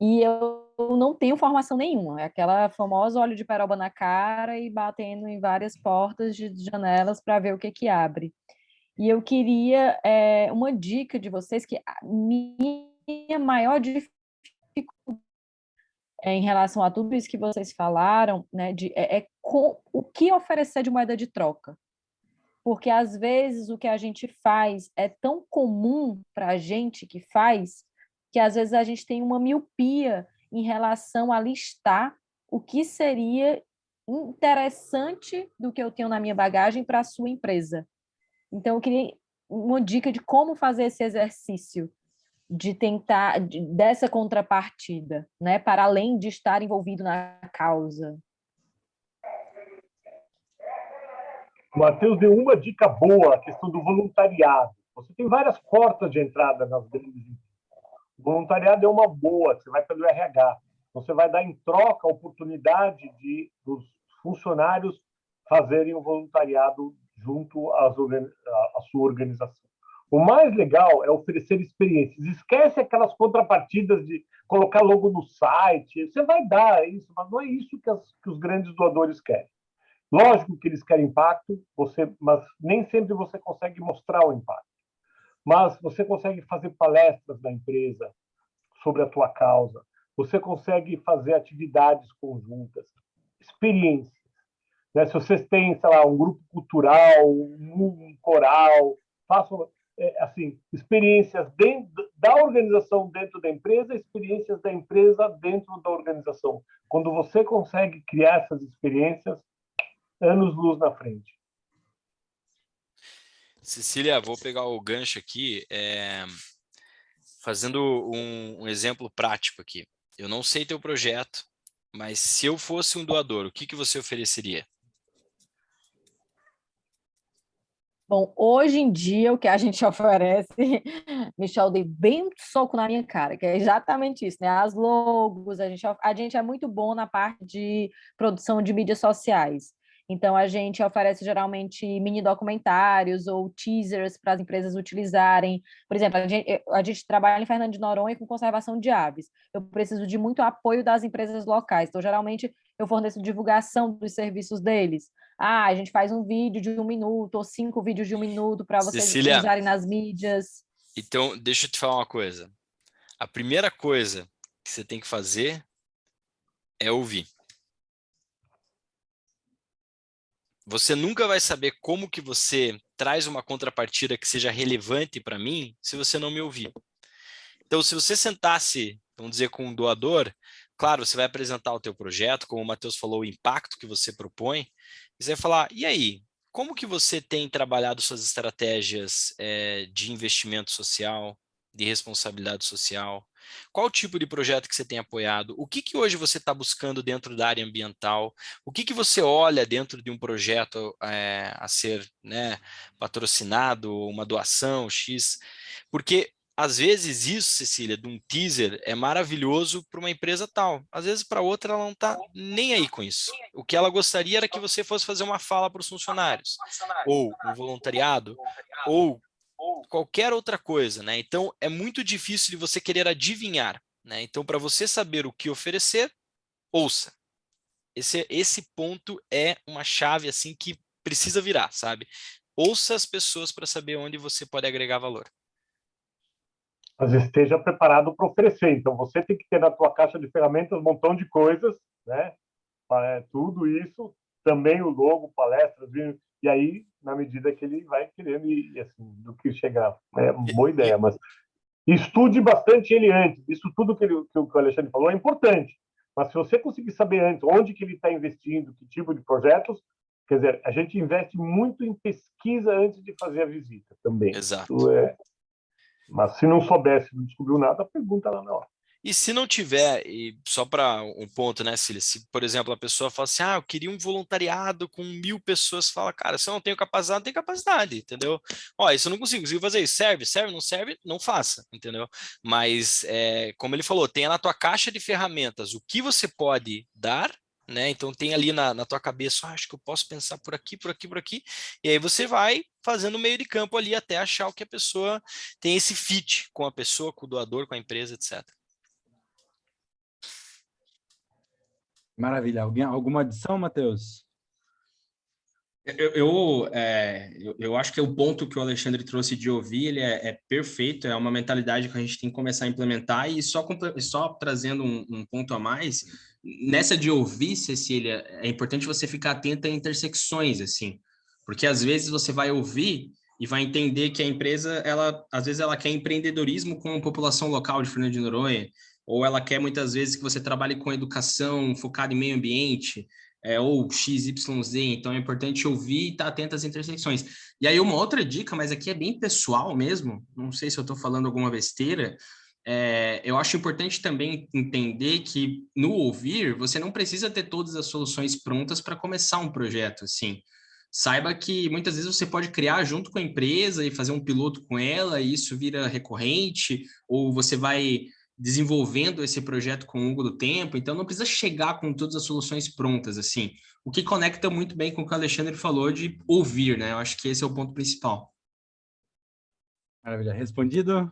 E eu não tenho formação nenhuma, é aquela famosa olho de peroba na cara e batendo em várias portas de janelas para ver o que que abre. E eu queria uma dica de vocês, que a minha maior dificuldade em relação a tudo isso que vocês falaram, né, o que oferecer de moeda de troca. Porque às vezes o que a gente faz é tão comum para a gente que faz, que às vezes a gente tem uma miopia em relação a listar o que seria interessante do que eu tenho na minha bagagem para a sua empresa. Então, eu queria uma dica de como fazer esse exercício, de tentar, dessa contrapartida, né, para além de estar envolvido na causa. O Matheus deu uma dica boa, a questão do voluntariado. Você tem várias portas de entrada nas grandes empresas. O voluntariado é uma boa, você vai pelo RH. Você vai dar em troca a oportunidade dos funcionários fazerem o voluntariado junto à sua organização. O mais legal é oferecer experiências. Esquece aquelas contrapartidas de colocar logo no site. Você vai dar isso, mas não é isso que os grandes doadores querem. Lógico que eles querem impacto, mas nem sempre você consegue mostrar o impacto. Mas você consegue fazer palestras na empresa sobre a tua causa, você consegue fazer atividades conjuntas, experiências. Né? Se vocês têm, sei lá, um grupo cultural, um coral, façam assim, experiências da organização dentro da empresa, experiências da empresa dentro da organização. Quando você consegue criar essas experiências, anos-luz na frente. Cecília, vou pegar o gancho aqui, fazendo um exemplo prático aqui. Eu não sei teu projeto, mas se eu fosse um doador, o que você ofereceria? Bom, hoje em dia o que a gente oferece, Michel, dei bem um soco na minha cara, que é exatamente isso, né? As logos, a gente é muito bom na parte de produção de mídias sociais. Então, a gente oferece geralmente mini documentários ou teasers para as empresas utilizarem. Por exemplo, a gente trabalha em Fernando de Noronha com conservação de aves. Eu preciso de muito apoio das empresas locais. Então, geralmente, eu forneço divulgação dos serviços deles. Ah, a gente faz um vídeo de 1 minuto ou 5 vídeos de 1 minuto para vocês Cecília, usarem nas mídias. então deixa eu te falar uma coisa. A primeira coisa que você tem que fazer é ouvir. Você nunca vai saber como que você traz uma contrapartida que seja relevante para mim se você não me ouvir. Então, se você sentasse, vamos dizer, com um doador, claro, você vai apresentar o teu projeto, como o Matheus falou, o impacto que você propõe, e você vai falar, e aí, como que você tem trabalhado suas estratégias de investimento social, de responsabilidade social? Qual tipo de projeto que você tem apoiado? O que que hoje você está buscando dentro da área ambiental? O que que você olha dentro de um projeto a ser, né, patrocinado, uma doação X? Porque às vezes isso, Cecília, de um teaser é maravilhoso para uma empresa tal. Às vezes para outra ela não está nem aí com isso. O que ela gostaria era que você fosse fazer uma fala para os funcionários, ou um voluntariado, ou qualquer outra coisa, né? Então é muito difícil de você querer adivinhar, né? Então para você saber o que oferecer, ouça. Esse ponto é uma chave assim que precisa virar, sabe? Ouça as pessoas para saber onde você pode agregar valor. Mas esteja preparado para oferecer. Então, você tem que ter na tua caixa de ferramentas um montão de coisas, né? Tudo isso, também o logo, palestras, e aí, na medida que ele vai querendo, e assim, do que chegar. É uma boa ideia, mas estude bastante ele antes. Isso tudo que o Alexandre falou é importante. Mas se você conseguir saber antes onde que ele está investindo, que tipo de projetos, quer dizer, a gente investe muito em pesquisa antes de fazer a visita também. Exato. Mas se não soubesse, não descobriu nada, pergunta lá na hora. E se não tiver, e só para um ponto, né, Cília? Se, por exemplo, a pessoa fala assim, eu queria um voluntariado com 1000 pessoas, fala, cara, se eu não tenho capacidade, não tenho capacidade, entendeu? Ó, isso eu não consigo fazer isso, serve, não serve, não faça, entendeu? Mas, como ele falou, tenha na tua caixa de ferramentas o que você pode dar, né? Então tem ali na tua cabeça, acho que eu posso pensar por aqui, e aí você vai fazendo o meio de campo ali até achar o que a pessoa tem esse fit com a pessoa, com o doador, com a empresa, etc. Maravilha. Alguma adição, Matheus? Eu acho que o ponto que o Alexandre trouxe de ouvir, ele é perfeito, é uma mentalidade que a gente tem que começar a implementar, e só trazendo um ponto a mais, nessa de ouvir, Cecília, é importante você ficar atenta a intersecções, assim, porque às vezes você vai ouvir e vai entender que a empresa, às vezes ela quer empreendedorismo com a população local de Fernando de Noronha, ou ela quer muitas vezes que você trabalhe com educação focada em meio ambiente, ou XYZ, então é importante ouvir e estar atento às intersecções. E aí uma outra dica, mas aqui é bem pessoal mesmo, não sei se eu estou falando alguma besteira, eu acho importante também entender que no ouvir, você não precisa ter todas as soluções prontas para começar um projeto, assim. Saiba que muitas vezes você pode criar junto com a empresa e fazer um piloto com ela, e isso vira recorrente, ou você vai desenvolvendo esse projeto com o longo do tempo, então não precisa chegar com todas as soluções prontas, assim. O que conecta muito bem com o que o Alexandre falou de ouvir, né? Eu acho que esse é o ponto principal. Maravilha. Respondido?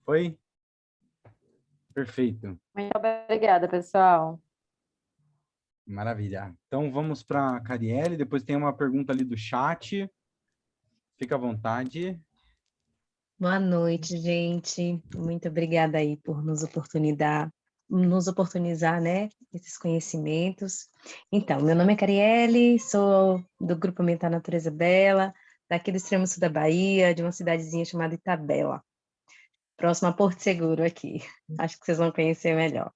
Foi? Perfeito. Muito obrigada, pessoal. Maravilha. Então vamos para a Carielle, depois tem uma pergunta ali do chat. Fica à vontade. Boa noite, gente. Muito obrigada aí por nos oportunizar, né, esses conhecimentos. Então, meu nome é Carielle, sou do Grupo Ambiental Natureza Bela, daqui do extremo sul da Bahia, de uma cidadezinha chamada Itabela, próxima a Porto Seguro aqui. Acho que vocês vão conhecer melhor.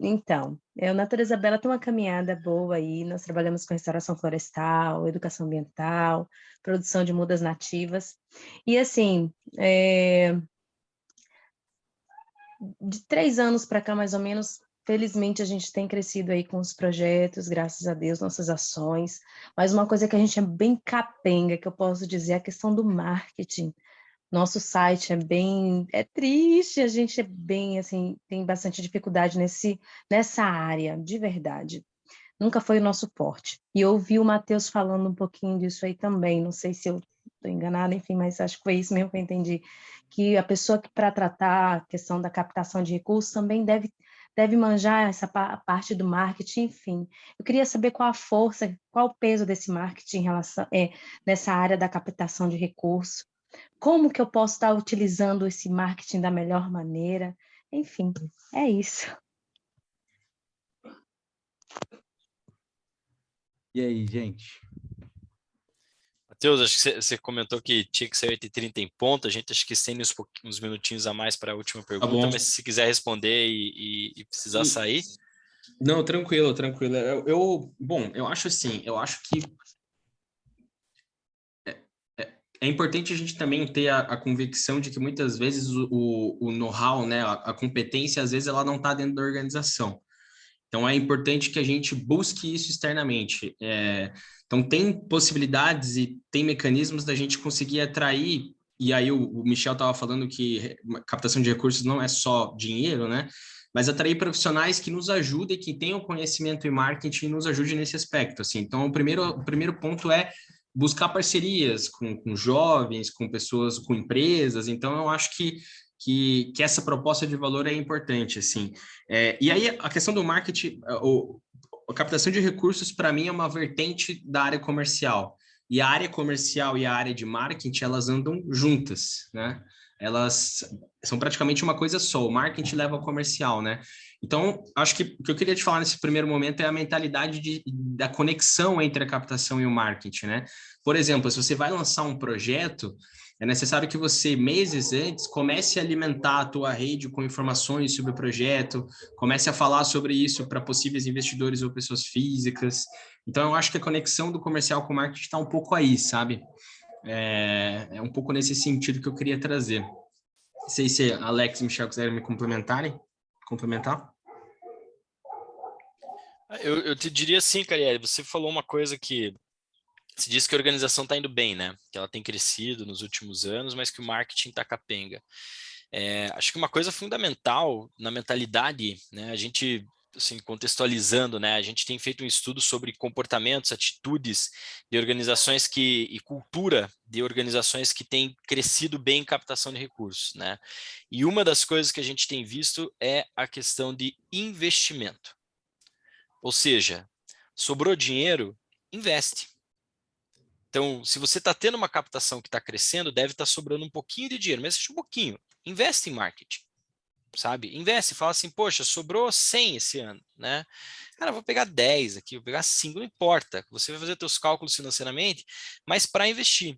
Então, o Natureza Bela tem uma caminhada boa aí, nós trabalhamos com restauração florestal, educação ambiental, produção de mudas nativas, e assim, de 3 anos para cá, mais ou menos, felizmente a gente tem crescido aí com os projetos, graças a Deus, nossas ações, mas uma coisa que a gente é bem capenga, que eu posso dizer, é a questão do marketing. Nosso site é triste, a gente é bem, assim, tem bastante dificuldade nessa área, de verdade. Nunca foi o nosso forte. E eu ouvi o Matheus falando um pouquinho disso aí também, não sei se eu estou enganada, enfim, mas acho que foi isso mesmo que eu entendi, que a pessoa que para tratar a questão da captação de recursos também deve manjar essa parte do marketing, enfim. Eu queria saber qual a força, qual o peso desse marketing em relação, nessa área da captação de recursos. Como que eu posso estar utilizando esse marketing da melhor maneira? Enfim, é isso. E aí, gente? Matheus, acho que você comentou que tinha que ser 8h30 em ponto, a gente acho que tem uns minutinhos a mais para a última pergunta, mas se quiser responder e precisar sair... Não, tranquilo. Bom, eu acho assim, eu acho que é importante a gente também ter a convicção de que muitas vezes o know-how, né, a competência, às vezes ela não está dentro da organização. Então, é importante que a gente busque isso externamente. Então, tem possibilidades e tem mecanismos da gente conseguir atrair, e aí o Michel estava falando que captação de recursos não é só dinheiro, né? Mas atrair profissionais que nos ajudem, que tenham conhecimento em marketing e nos ajudem nesse aspecto. Assim. Então, o primeiro ponto é buscar parcerias com jovens, com pessoas, com empresas. Então, eu acho que essa proposta de valor é importante, assim. E aí, a questão do marketing, a captação de recursos, para mim, é uma vertente da área comercial. E a área comercial e a área de marketing, elas andam juntas, né? Elas são praticamente uma coisa só. O marketing leva ao comercial, né? Então, acho que o que eu queria te falar nesse primeiro momento é a mentalidade da conexão entre a captação e o marketing, né? Por exemplo, se você vai lançar um projeto, é necessário que você, meses antes, comece a alimentar a tua rede com informações sobre o projeto, comece a falar sobre isso para possíveis investidores ou pessoas físicas. Então, eu acho que a conexão do comercial com o marketing está um pouco aí, sabe? É um pouco nesse sentido que eu queria trazer. Não sei se Alex e Michel quiserem me complementar. Eu te diria assim, Cariel, você falou uma coisa que se diz que a organização está indo bem, né? Que ela tem crescido nos últimos anos, mas que o marketing está capenga. Acho que uma coisa fundamental na mentalidade, né? A gente, assim, contextualizando, né? A gente tem feito um estudo sobre comportamentos, atitudes de organizações e cultura de organizações que têm crescido bem em captação de recursos, né? E uma das coisas que a gente tem visto é a questão de investimento. Ou seja, sobrou dinheiro, investe. Então, se você está tendo uma captação que está crescendo, deve estar sobrando um pouquinho de dinheiro, mas seja um pouquinho. Investe em marketing, sabe? Investe, fala assim, poxa, sobrou 100 esse ano, né? Cara, vou pegar 10 aqui, vou pegar 5, não importa. Você vai fazer seus cálculos financeiramente, mas para investir.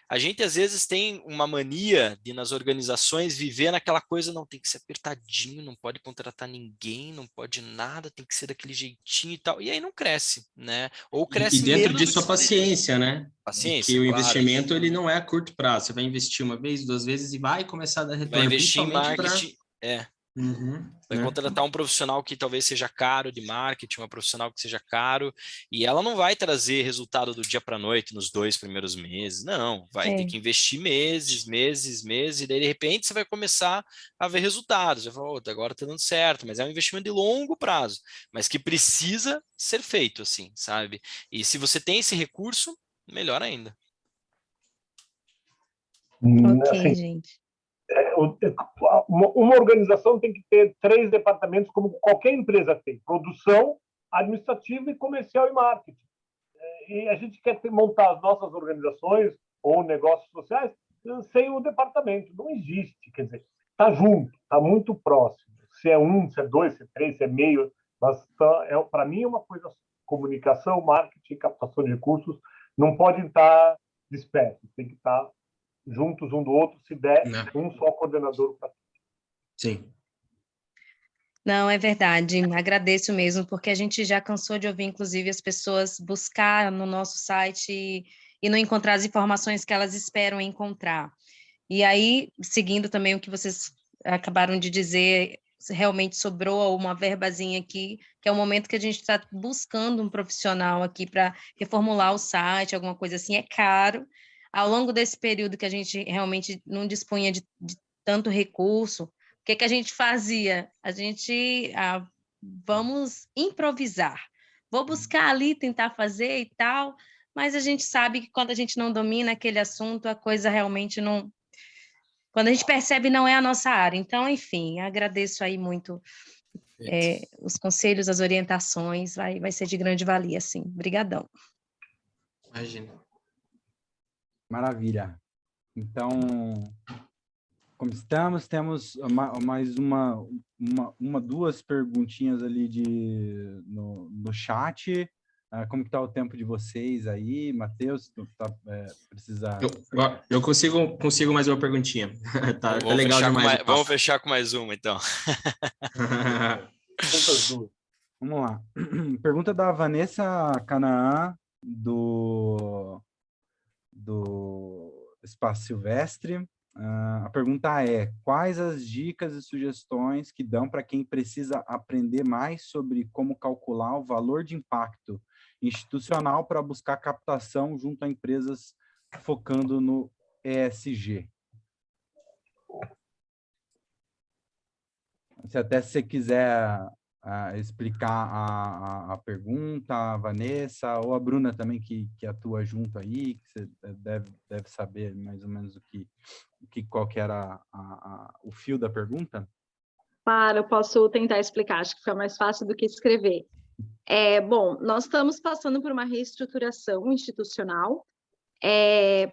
A gente, às vezes, tem uma mania de, nas organizações, viver naquela coisa, não, tem que ser apertadinho, não pode contratar ninguém, não pode nada, tem que ser daquele jeitinho e tal. E aí não cresce, né? Ou E cresce dentro menos do disso, que a se deveria. paciência, né? De que Paciência, o claro. investimento ele não é a curto prazo. Você vai investir uma vez, 2 vezes e vai começar a dar Vai retorno, investir em principalmente para... marketing, vai né? contratar um profissional que talvez seja caro de marketing, uma profissional que seja caro, e ela não vai trazer resultado do dia para a noite nos 2 primeiros meses, não, vai ter que investir meses, e daí de repente você vai começar a ver resultados, vai falar, oh, agora está dando certo, mas é um investimento de longo prazo, mas que precisa ser feito assim, sabe? E se você tem esse recurso, melhor ainda. Ok, gente. Uma organização tem que ter 3 departamentos, como qualquer empresa tem: produção, administrativo e comercial e marketing. E a gente quer montar as nossas organizações ou negócios sociais sem o departamento. Não existe, quer dizer, está junto, está muito próximo. Se é 1, se é 2, se é 3, se é meio, mas para mim é uma coisa só. Comunicação, marketing, captação de recursos não podem estar dispersos, tem que estar juntos um do outro, se der um só coordenador para Sim. Não, é verdade. Agradeço mesmo, porque a gente já cansou de ouvir, inclusive, as pessoas buscar no nosso site e não encontrar as informações que elas esperam encontrar. E aí, seguindo também o que vocês acabaram de dizer, realmente sobrou uma verbazinha aqui, que é o momento que a gente está buscando um profissional aqui para reformular o site, alguma coisa assim, é caro. Ao longo desse período que a gente realmente não dispunha de tanto recurso, o que que a gente fazia? A gente, vamos improvisar. Vou buscar ali, tentar fazer e tal, mas a gente sabe que quando a gente não domina aquele assunto, a coisa realmente não... Quando a gente percebe, não é a nossa área. Então, enfim, agradeço aí muito os conselhos, as orientações, vai ser de grande valia, sim. Obrigadão. Imagina. Maravilha. Então, como estamos, temos mais duas perguntinhas ali no chat. Como que está o tempo de vocês aí, Matheus? Precisa... Eu consigo mais uma perguntinha. Tá legal demais. Vamos fechar com mais uma, então. Vamos lá. Pergunta da Vanessa Canaã, do Espaço Silvestre. A pergunta é: quais as dicas e sugestões que dão para quem precisa aprender mais sobre como calcular o valor de impacto institucional para buscar captação junto a empresas focando no ESG? Se você quiser explicar a pergunta, a Vanessa, ou a Bruna também, que atua junto aí, que você deve saber mais ou menos qual que era o fio da pergunta. Claro, eu posso tentar explicar, acho que fica mais fácil do que escrever. Bom, nós estamos passando por uma reestruturação institucional,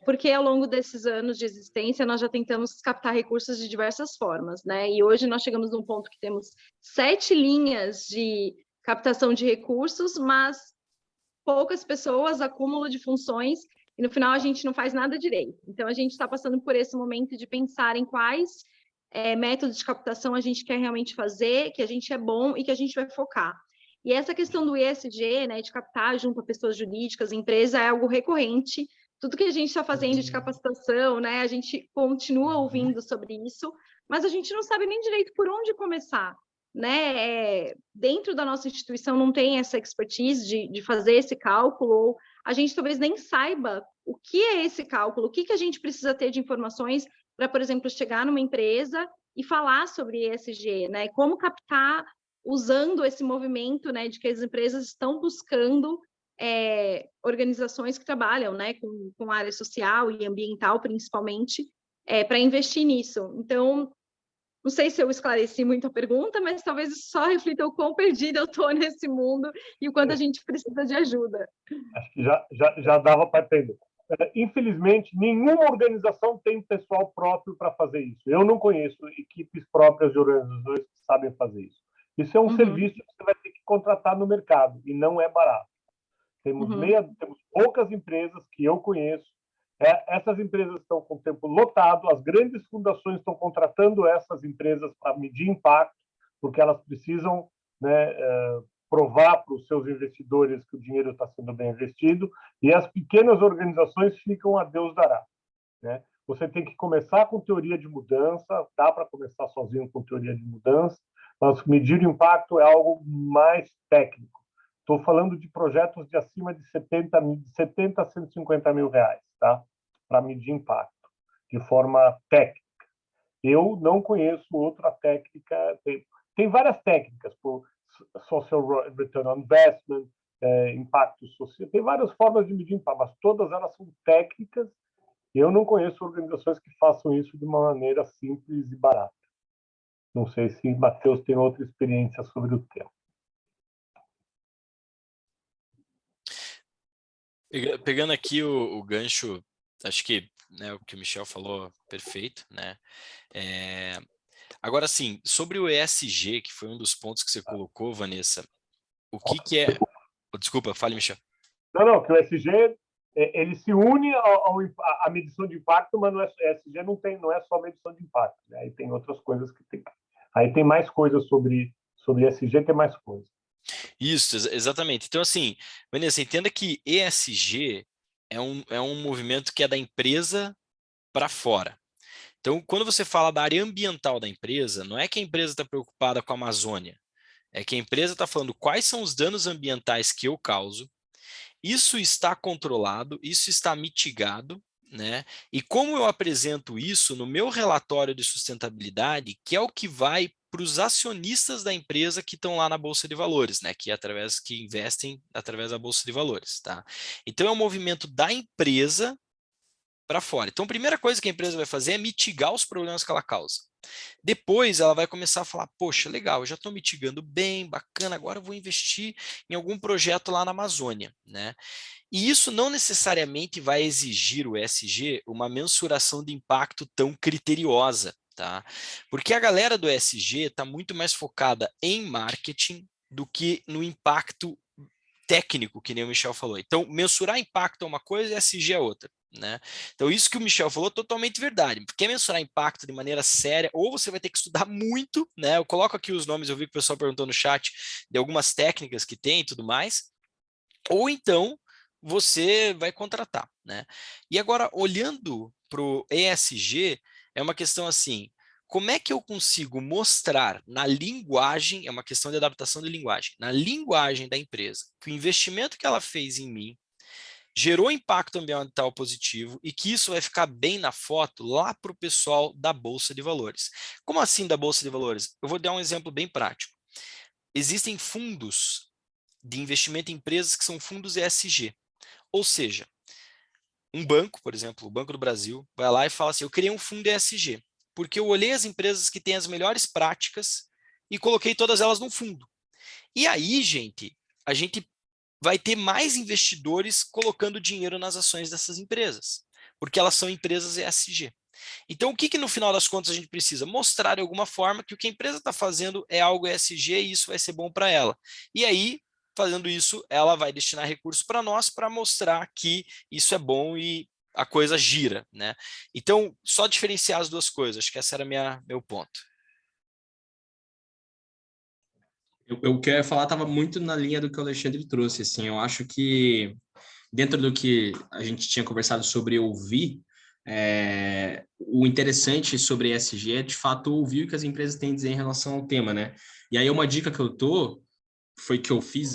porque ao longo desses anos de existência nós já tentamos captar recursos de diversas formas, né? E hoje nós chegamos num ponto que temos 7 linhas de captação de recursos, mas poucas pessoas, acúmulo de funções, e no final a gente não faz nada direito. Então a gente está passando por esse momento de pensar em quais métodos de captação a gente quer realmente fazer, que a gente é bom e que a gente vai focar. E essa questão do ESG, né, de captar junto a pessoas jurídicas, empresa, é algo recorrente. Tudo que a gente está fazendo de capacitação, né, a gente continua ouvindo sobre isso, mas a gente não sabe nem direito por onde começar, né? Dentro da nossa instituição não tem essa expertise de fazer esse cálculo, ou a gente talvez nem saiba o que é esse cálculo, o que a gente precisa ter de informações para, por exemplo, chegar numa empresa e falar sobre ESG, né? Como captar usando esse movimento, né, de que as empresas estão buscando organizações que trabalham, né, com área social e ambiental, principalmente, para investir nisso. Então, não sei se eu esclareci muito a pergunta, mas talvez isso só reflita o quão perdida eu estou nesse mundo e o quanto a gente precisa de ajuda. Acho que já dava para entender. Infelizmente, nenhuma organização tem pessoal próprio para fazer isso. Eu não conheço equipes próprias de organizações que sabem fazer isso. Isso é um serviço que você vai ter que contratar no mercado, e não é barato. Temos poucas empresas que eu conheço. Essas empresas estão com o tempo lotado, as grandes fundações estão contratando essas empresas para medir impacto, porque elas precisam, né, provar para os seus investidores que o dinheiro está sendo bem investido, e as pequenas organizações ficam a Deus dará, né? Você tem que começar com teoria de mudança, dá para começar sozinho com teoria de mudança, mas medir o impacto é algo mais técnico. Estou falando de projetos de acima de 70 a 150 mil reais, tá? Para medir impacto, de forma técnica. Eu não conheço outra técnica, tem várias técnicas, por social return on investment, impacto social, tem várias formas de medir impacto, mas todas elas são técnicas. Eu não conheço organizações que façam isso de uma maneira simples e barata. Não sei se Matheus tem outra experiência sobre o tema. Pegando aqui o gancho, acho que, né, o que o Michel falou, perfeito, né? Agora, sim, sobre o ESG, que foi um dos pontos que você colocou, Vanessa, o que é... Desculpa, fale, Michel. Não, que o ESG, ele se une à medição de impacto, mas no ESG não é só medição de impacto, né? Aí tem outras coisas que tem. Aí tem mais coisas sobre sobre ESG tem mais coisa. Isso, exatamente. Então, assim, Vanessa, entenda que ESG é um movimento que é da empresa para fora. Então, quando você fala da área ambiental da empresa, não é que a empresa está preocupada com a Amazônia, é que a empresa está falando quais são os danos ambientais que eu causo, isso está controlado, isso está mitigado, né? E como eu apresento isso no meu relatório de sustentabilidade, que é o que vai para os acionistas da empresa que estão lá na Bolsa de Valores, né? Que investem através da Bolsa de Valores, tá? Então é um movimento da empresa para fora. Então, a primeira coisa que a empresa vai fazer é mitigar os problemas que ela causa. Depois, ela vai começar a falar, poxa, legal, eu já estou mitigando bem, bacana, agora eu vou investir em algum projeto lá na Amazônia, né? E isso não necessariamente vai exigir o ESG uma mensuração de impacto tão criteriosa, tá? Porque a galera do ESG está muito mais focada em marketing do que no impacto técnico, que nem o Michel falou. Então, mensurar impacto é uma coisa e ESG é outra. Né? Então, isso que o Michel falou é totalmente verdade. Quer mensurar impacto de maneira séria, ou você vai ter que estudar muito, né? Eu coloco aqui os nomes, eu vi que o pessoal perguntou no chat de algumas técnicas que tem e tudo mais, ou então você vai contratar, né? E agora, olhando para o ESG, é uma questão assim, como é que eu consigo mostrar na linguagem, é uma questão de adaptação de linguagem, na linguagem da empresa, que o investimento que ela fez em mim gerou impacto ambiental positivo e que isso vai ficar bem na foto lá para o pessoal da Bolsa de Valores. Como assim da Bolsa de Valores? Eu vou dar um exemplo bem prático. Existem fundos de investimento em empresas que são fundos ESG. Ou seja, um banco, por exemplo, o Banco do Brasil, vai lá e fala assim, eu criei um fundo ESG, porque eu olhei as empresas que têm as melhores práticas e coloquei todas elas num fundo. E aí, gente, a gente vai ter mais investidores colocando dinheiro nas ações dessas empresas, porque elas são empresas ESG. Então, o que no final das contas a gente precisa? Mostrar de alguma forma que o que a empresa está fazendo é algo ESG e isso vai ser bom para ela. E aí, fazendo isso, ela vai destinar recursos para nós para mostrar que isso é bom e a coisa gira, né? Então, só diferenciar as duas coisas, acho que esse era meu ponto. O que eu ia falar estava muito na linha do que o Alexandre trouxe, assim, eu acho que dentro do que a gente tinha conversado sobre ouvir, o interessante sobre ESG é, de fato, ouvir o que as empresas têm a dizer em relação ao tema, né? E aí uma dica que eu foi que eu fiz,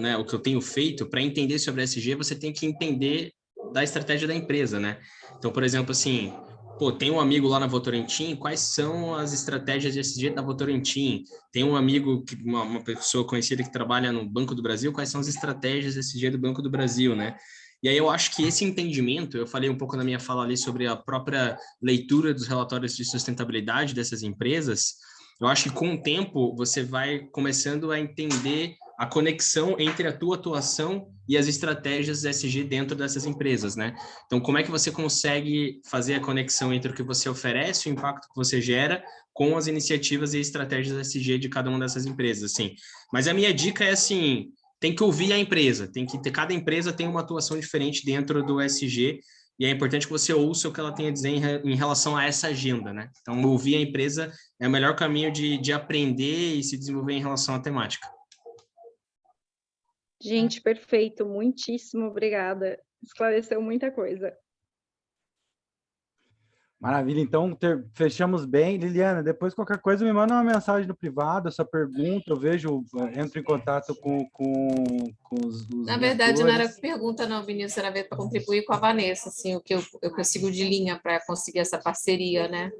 né, o que eu tenho feito, para entender sobre ESG, você tem que entender da estratégia da empresa, né? Então, por exemplo, assim, pô, tem um amigo lá na Votorantim, quais são as estratégias de ESG da Votorantim? Tem um amigo, uma pessoa conhecida que trabalha no Banco do Brasil, quais são as estratégias de ESG do Banco do Brasil, né? E aí eu acho que esse entendimento, eu falei um pouco na minha fala ali sobre a própria leitura dos relatórios de sustentabilidade dessas empresas, eu acho que com o tempo você vai começando a entender a conexão entre a tua atuação e as estratégias ESG dentro dessas empresas, né? Então, como é que você consegue fazer a conexão entre o que você oferece, o impacto que você gera, com as iniciativas e estratégias ESG de cada uma dessas empresas, assim? Mas a minha dica é assim, tem que ouvir a empresa, cada empresa tem uma atuação diferente dentro do ESG, e é importante que você ouça o que ela tem a dizer em relação a essa agenda, né? Então, ouvir a empresa é o melhor caminho de aprender e se desenvolver em relação à temática. Gente, perfeito, muitíssimo obrigada. Esclareceu muita coisa. Maravilha, então fechamos bem. Liliana, depois qualquer coisa me manda uma mensagem no privado, essa pergunta, eu vejo, entro em contato com os Na verdade, mentores. não era pergunta não, Vinícius, era para contribuir com a Vanessa, assim, o que eu sigo de linha para conseguir essa parceria, né?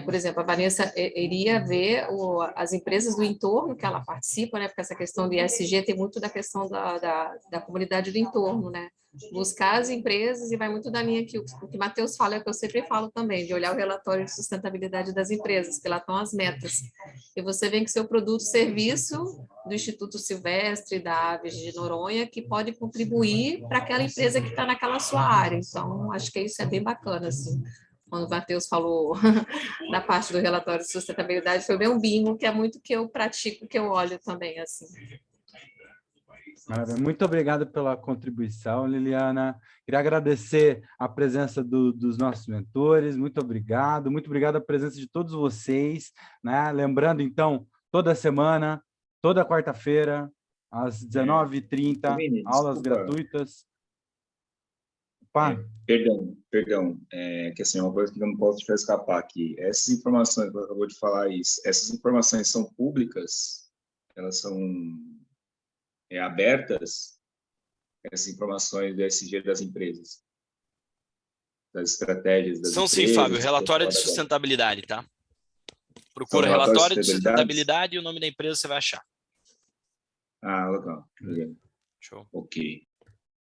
Por exemplo, a Vanessa iria ver as empresas do entorno que ela participa, né? Porque essa questão de ESG tem muito da questão da comunidade do entorno, né? Buscar as empresas, e vai muito da linha que o que o Matheus fala, é o que eu sempre falo também, de olhar o relatório de sustentabilidade das empresas, que lá estão as metas. E você vê que seu produto, serviço do Instituto Silvestre, da Aves de Noronha, que pode contribuir para aquela empresa que está naquela sua área. Então, acho que isso é bem bacana, assim. Quando o Matheus falou da parte do relatório de sustentabilidade, foi bem um bingo, que é muito que eu pratico, que eu olho também, assim. Muito obrigado pela contribuição, Liliana. Queria agradecer a presença dos nossos mentores, muito obrigado a presença de todos vocês, né? Lembrando, então, toda semana, toda quarta-feira, às 19h30, Vini, aulas desculpa. gratuitas. Pá, Perdão, que assim, uma coisa que eu não posso deixar escapar aqui. Essas informações que eu acabou de falar, essas informações são públicas? Elas são abertas? Essas informações do ESG das empresas? Das estratégias das São empresas? sim, Fábio, relatório de sustentabilidade, tá? Procura São relatórios relatório de de sustentabilidade e o nome da empresa você vai achar. Ah, legal. Show. Ok.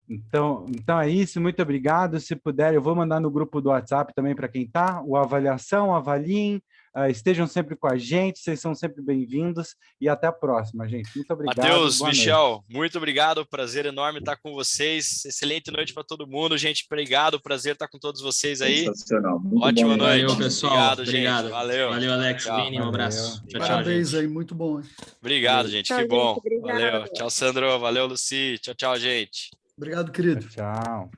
então é isso, muito obrigado. Se puder, eu vou mandar no grupo do WhatsApp também para quem está, o Avaliação, avaliem, estejam sempre com a gente, vocês são sempre bem-vindos e até a próxima, gente. Muito obrigado. Matheus, boa Michel, noite. muito obrigado, prazer enorme estar com vocês. Excelente noite para todo mundo, gente. Obrigado, prazer estar com todos vocês aí. Sensacional. Muito Ótima bom, noite. Valeu, pessoal. Obrigado, Obrigado. gente. Valeu. Valeu, Alex. Tchau. Vini, um abraço. Valeu. Tchau, tchau, Parabéns gente. aí, muito bom. Obrigado, Valeu. gente. Tchau, Que gente. bom. Obrigada. Valeu. Tchau, Sandro. Valeu, Luci. Tchau, tchau, gente. Obrigado, querido. Tchau.